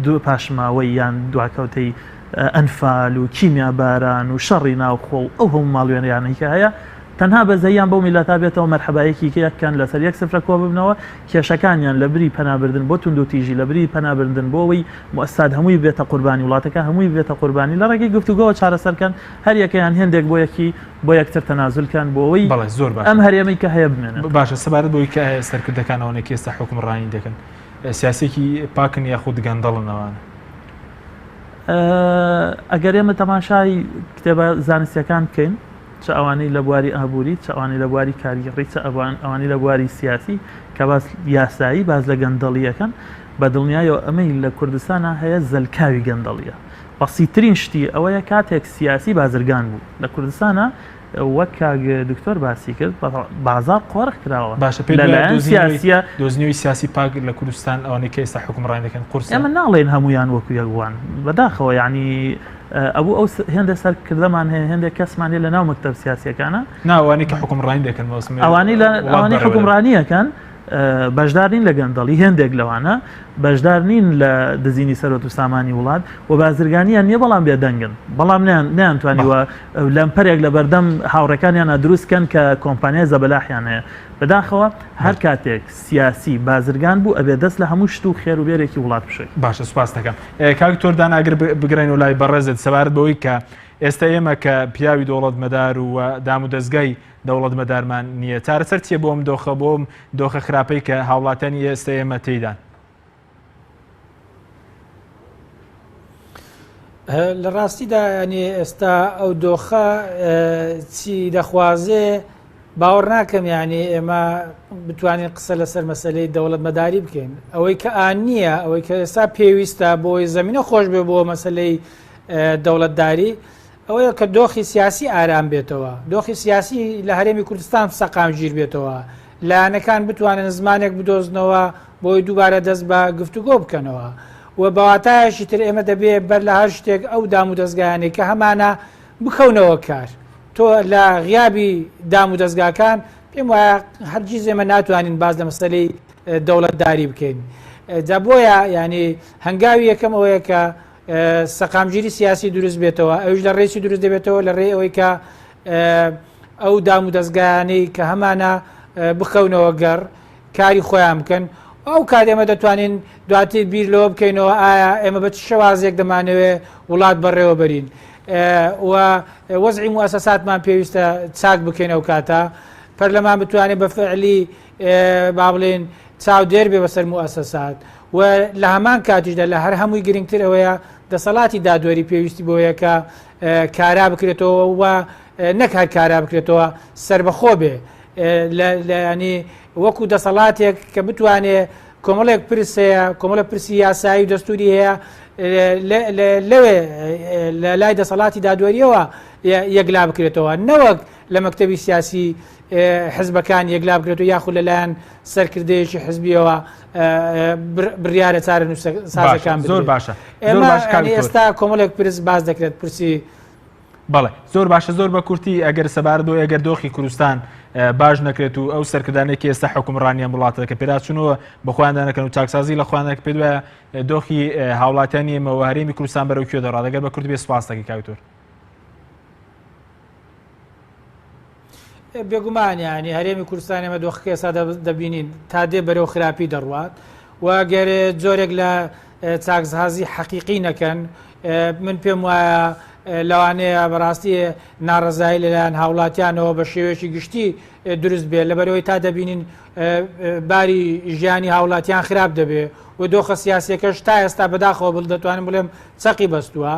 Speaker 2: دوو پاشماوەی یان دواکەوتەی ئەنفال و کیمیا باران و شەڕی ناوخۆ و ئەو هەموو ماڵوێنەیانێکە هەیە تەنها بەزەییان بەو میلەتا بێتەوە مەرحەبایەکی یەککەن لەسەر یەک سفرە کۆ ببنەوە کێشەکانیان لە بری پەنابردن بۆ تونند و تیژی لە بری پەنابردن بۆ ئەوەی مؤسسات هەمووی بێتە قوربانی وڵاتەکە هەمووی بێتە قوربانی لە ڕێگەی گفتوگۆوە چارەسەرکەن هەر یەکەیان هێندێک بۆ یەکی بۆ یەکتر تەنازولکان بۆ ئەوەی
Speaker 1: زۆر
Speaker 2: ئەم هەرێمەی کە هەیە بمێنن
Speaker 1: باشە سەبارەت بۆی کە سەرکردەکانەوەی کە ئێستا حکومڕانی دەکەن سیاسێکی پاکن یاخود گەندەڵن ئەوانە
Speaker 2: ئەگەر ئێمە تەماشای کتێبە زانستیەکان بکەین چ ئەوانەی لە بواری ئابووری چ ئەوانەی لە بواری کاریگەڕی چ ئەوانەی لە بواری سیاسی کە باس یاسایی باز لە گەندەڵیەکەن بە دڵنیایەوە ئەمەی لە کوردستانە هەیە زەلکاوی گەندەڵیە بەسیترین شتی ئەوەیە کاتێک سیاسی بازرگان بوو لە کوردستانە وەک دکتۆر باسی کرد بازار قۆڕ کراوە
Speaker 1: باشە پێ سیاسیە دۆزنیەوەی سیاسی پاک لە کوردستان ئەوانەی کە ئێستا حکومڕانی دەکەن قورس
Speaker 2: ئەمە ناڵێن هەمویان وەکو یەکوان بەداخەوە یعنی ئەوە ئەو هێندە سەرکردەمان هەیە هێندێک کەسمانێ لە ناو مەکتەب سیاسیەکانە
Speaker 1: ناوانی کە حکومڕانی دەکەن
Speaker 2: ئەوانەی حکومڕانیەکەن بەشدار نین لە گەندەڵی هێندێک لەوانە بەشدار نین لە دزینی سەرۆت و سامانی وڵات و بازرگانیان نییە بەڵام بێدەنگن بەڵام نیانتوانیوە لەمپەرێک لە بەردەم هاوڕەکانیانە دروستکەن کە کۆمپانیای زەبەلاحیان هەیە بەداخەوە هەر کاتێک سیاسی بازرگان بوو ئەبێ دەست لە هەموو شت و خێر و بێرێکی وڵات بشێت.
Speaker 1: باشە سوپاس دەکەم کاکتۆر داناگر بگرین و لای بەڕێزت سەبارەت بەوەی کە ئێستا ئێمە کە پیاوی دەوڵەتمەدار و دام و دەستگای دەوڵەتمەدارمان نییە چارەسەر چیە بۆم دۆخە خراپەی کە هاوڵاتانی ئێستا ئێمە تێیدان؟
Speaker 3: لە ڕاستیدا ینی ئێستا ئەو دۆخە چی دەخوازێ باوەڕ ناکەم یعنی ئێمە بتوانین قسە لەسەر مەسەلەی دەوڵەتمەداری بکەین ئەوەی کە ئان نییە ئەوەی کە ئێستا پێویستە بۆی زەمینە خۆش بێ بۆ مەسەلەی دەوڵەتداری ئەوەیە کە دۆخی سیاسی ئارام بێتەوە دۆخی سیاسی لە هەرێمی کوردستان سەقام ژیر بێتەوە لایەنەکان بتوانن زمانێک بدۆزنەوە بۆی دووبارە دەست بە گفتوگۆ بکەنەوە و بەواتایشی تر ئێمە دەبێت بەر لە هەر شتێک ئەو دام و دەستگایانەی کە هەمانە بکەونەوە کار تۆ لە غیابی دام و دەستگاکان پێم وایە هەرگیز ئێمە ناتوانین باز لە مەسەلەی دەوڵەتداری بکەین جا بۆیە ینی هەنگاوی یەکەم ئەوەیە کە سەقامگیری سیاسی دروست بێتەوە ئەوش لە ڕێسی دروست دەبێتەوە لە ڕێ ئەوەی کە ئەو دام و دەستگایانەی کە هەمانە بخەونەوە گەڕ کاری خۆیان بکەن ئەو کات ئێمە دەتوانین دواتر بیر لەوە بکەینەوە ئایا ئێمە بە شەوازێک دەمانەوێت وڵات بەڕێوە بەرین و وەزعی موسەساتمان پێویستە چاک بکەین ئەو کاتە پەرلەمان بتوانێت بە فعلی با بڵێن چاو دێر بێ بەسەر موسەسات و لە هەمان کاتیشدا لە هەر هەمووی گرنگتر ئەوەیە دەسەڵاتی دادوەری پێویستی بۆیە کە کارا بکرێتەوە و نەک هەر کارا بکرێتەوە سربەخۆ بێ ینی وەکو دەسەڵاتێک کە بتوانێت کۆمەڵێک پرسەیە کۆمەڵە پرسی یاسایی و دەستوری هەیە لەوێ لە لای دەسەڵاتی دادوەریەوە یەکلا بکرێتەوە نەوەک لە مەکتەبی سیاسی حزبەکان یەکلا بکرێتەوە یاخود لەلایەن سەرکردەیەکی حزبیەوە بڕیارە چارە سازەکان
Speaker 1: زۆر باشە
Speaker 3: ئێستا کۆمەڵێک پرس باز دەکرێت پرسی
Speaker 1: بەڵێ زۆر باشە زۆر بە کورتی ئەگەر سەبارەت بۆ ئەگەر دۆخی کوردستان باش نەکرێت و ئەو سەرکردانێکی ئێستا حکومڕانیان وڵاتە کە پێداچوونەوە بە خۆیان دەنەکەن و چاکسازی لە خۆیانەکە پێ دوایە دۆخی هاوڵاتیانی ئێمە و هەرێمی کوردستان بەرەو کوێ دەڕات ئەگەر بە کورتی بێ سوپاس دەکەی کاکتۆر
Speaker 3: بێگومان ینی هەرێمی کوردستان ئێمە دۆخەکە ئێستا دەبینین تا دێ بەرەو خراپی دەڕوات و گەر جۆرێک لە چاکسازی حەقیقی نەکەن من پێم وایە لەوانەیە بەڕاستی ناڕزایی لەلایەن هاوڵاتیانەوە بە شێوەیەکی گشتی دروست بێت لەبەرەوەی تا دەبینین باری ژیانی هاوڵاتیان خراپ دەبێت و دۆخە سیاسیەکەش تا ئێستا بەداخەوە دەتوانم بڵێم چەقی بەستووە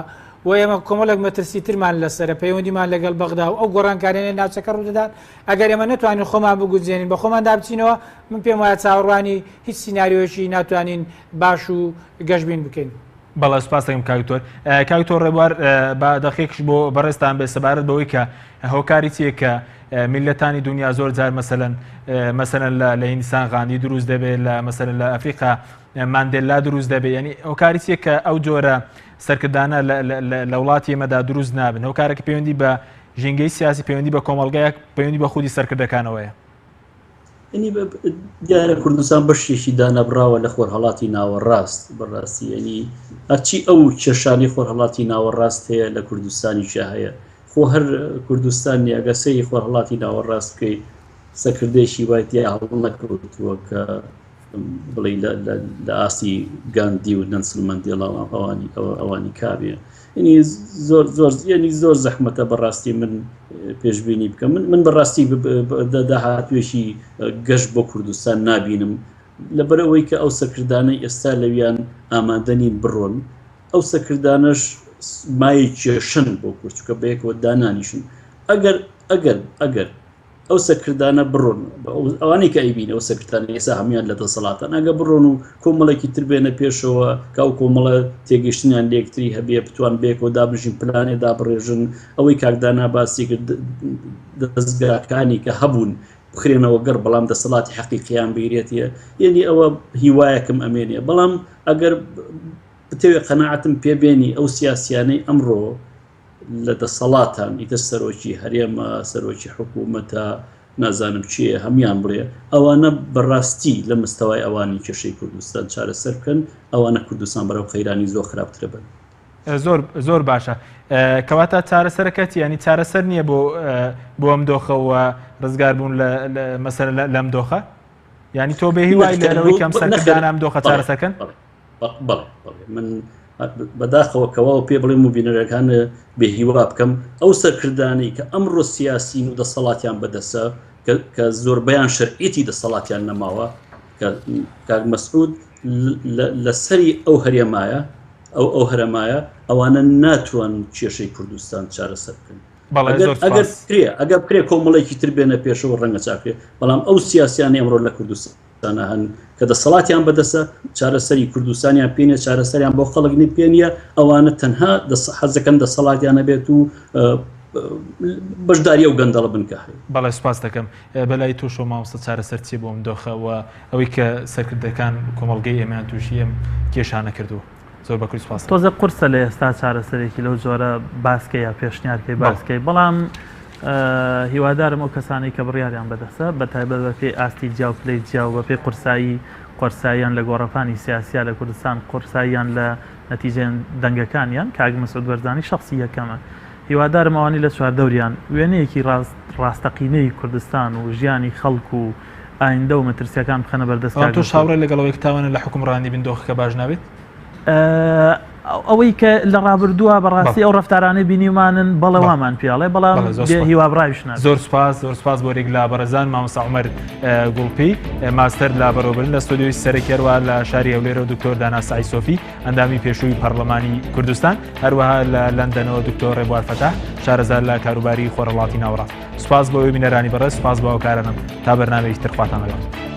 Speaker 3: و ئێمە کۆمەڵێک مەترسی ترمان لەسەر پەیوەندیمان لەگەڵ بەغدا و ئەو گۆڕانکارانەی ناوچەکە ڕوودەدات ئەگەر ئێمە نتوانین خۆمان بگوزێنین بە خۆمان دابچینەوە من پێم وایە چاوەڕوانی هیچ سیناریۆشی ناتوانین باش و گەشتبین بکەین.
Speaker 1: بەڵێ سوپاس دەکەم کاکتۆر ڕێبوار بە دەقیقش بۆ بەڕێستان بێ سەبارەت بەوەی کە هۆکاری چیە کە میلەتانی دنیا زۆر جار مەسەلەن لە هیندستان غاندی دروست دەبێت لە مەسەلەن لە ئەفریقا ماندێلا دروست دەبێت ینی هۆکاری چیە کە ئەو جۆرە سەرکردانە لە وڵاتی ئێمەدا دروست نابن هۆکارێکی پەیوەندی بە ژینگەی سیاسی پەیوەندی بە کۆمەڵگەیەک پەیوەندی بە خودی سەرکردەکانەوەیە
Speaker 4: دیارە کوردستان بەشێکی دانەبراوە لە خۆرهەڵاتی ناوەڕاست بەڕاستی ینی هەرچی ئەو کێشانی خۆرهەڵاتی ناوەڕاست هەیە لە کوردستانیشا هەیە خۆ هەر کوردستانی ئەگەسەی خۆرهەڵاتی ناوەڕاست بکەی سەرکردێکی وایەتی هەڵ نەکەوتووە کە بڵێ لە ئاستی گاندی و نەنسڵ مەندێڵا ئەوانی کابێ ینی زۆر زەحمەتە بەڕاستی من پێشبینی بکەم من بەڕاستی داهاتوێشی گەشت بۆ کوردستان نابینم لەبەرەوەی کە ئەو سەرکردانەی ئێستا لەویان ئامادەنین بڕۆن ئەو سەرکردانش مای کێشن بۆ کورتچکە بەیەکەوە دانانیشن ئەگەر ئەو سەرکردانە بڕۆن ئەوانەی کە ئەیبینە ئەو سەرکردانە ئێستا هەمیان لە دەسەڵاتان ئەگە بڕۆن و کۆمەڵێکی تر بێنە پێشەوە کاو کۆمەڵە تێگەشتنیان لێکتری هەبێ بتوان بێکەوە دابژین پلانێ دابڕێژن ئەوەی کاکدانا باسی کرد دەستگاکانی کە هەبوون بخرێنەوە گەڕ بەڵام دەسەڵاتی حەقیقییان بگرێتیە یعنی ئەوە هیوایەکم ئەمێنێ بەڵام ئەگەر بتەوێت قەناعەتم پێبێنی ئەو سیاسیانەی ئەمڕۆ لە دەسەڵاتان ئیتر سەرۆکی هەرێمە سەرۆکی حکوومەتە نازانم چییە هەمان بڵێ ئەوانە بەڕاستی لە مستەوای ئەوانی کێشەی کوردستان چارەسەر بکەن ئەوانە کوردستان بەرەو خەیرانی زۆر خراپترە بن.
Speaker 1: زۆر باشە کەواتە چارەسەرەکەت ینی چارەسەر نییە بۆ ئەم دۆخەوە ڕزگار بوون مەسەر لەم دۆخە ینی تۆ بێ هیوای لەرەوەی کەم سەرکردان ئەم دۆخە چارەسەکەن
Speaker 4: بەڵێ من بەداخەوە کەواوە پێ بڵێم و بینەرەکان بێهیوا بکەم ئەو سەرکردانی کە ئەمڕۆ سیاسین و دەسەڵاتیان بەدەسە کە زۆربیان شەرعیتی دەسەڵاتیان نەماوە کاک مەسعود لەسەری ئەو هەرێمایە ئەو هەرەمایە ئەوانە ناتوان کێشەی کوردستان چارەسەر بکەن ئەگەر کرێ کۆمەڵێکی تر بێنە پێشەوە ڕەنگە چاکرێ بەڵام ئەو سیاسیانی ئەمڕۆ لە کوردستانە هەن کە دەسەڵاتیان بەدەسە چارەسەری کوردستانیان پێنیە چارەسەریان بۆ خەڵک پێنیە ئەوانە تەنها حەزەکەن دەسەڵاتیانە بێت و بەشداری ئەو گەندەڵە بنکە.
Speaker 1: بەڵێ سوپاس دەکەم بەلای تووشۆ مامۆستا چارەسەر چی بۆم دۆخەوە ئەوەی کە سەرکردەکان کۆمەڵگەی ئێمەیان تووشی ئەم کێشانە کردو زۆر بەکوی سوپاس.
Speaker 2: تۆزە قورسە لە ئێستا چارەسەرێکی لەو جۆرە باسکە یا پێشنیارکەی باسکەی بەڵام هیوادارم ئەو کەسانی کە بڕیاریان بەدەسە بە تایبەت بە پێی ئاستی جیاو پلەی جیاو بە پێی قورساییان لە گۆڕەپانی سیاسیا لە کوردستان قورساییان لە نەتیجەیان دەنگەکانیان کاک مەسعود بەرزانی شخصی یەکەمە هیوادارم ئەوانی لە چواردەوریان وێنەیەکی ڕاستەقینەی کوردستان و ژیانی خەڵک و ئایندە و مەترسیەکان بخەنە بەردەست.
Speaker 1: تۆ شاوڕێ لەگەڵەوەی کتاوانە لە حکومڕانی بن دۆخەکە باش نابێت
Speaker 2: ئەوەی کە لە ڕابردووە بەڕاستی ئەو ڕفتارانەی بینیمانن بەڵەوامان پیاڵێ بەڵام هیوابڕایشنا.
Speaker 1: زۆر سپاس بۆ ڕێک لە بەرەزان مامۆستا عومەر گوڵپی ماستەر لە بەڕێوەبردن لە ستۆدیۆی سەرەکیەوە لە شاری هەولێرە و دکتۆر دانا سعیسۆفی ئەندامی پێشووی پەرلەمانی کوردستان هەروەها لە لەندەنەوە دکتۆر ڕێبوار فەتاح شارەزار لە کاروباری خۆرهەڵاتی ناوەڕاست. سپاس بۆ بینەرانی بەڕێز سپاس بۆ ئەو کارانم تا بەرنامەیەکی تر خواتان لەگەڵ.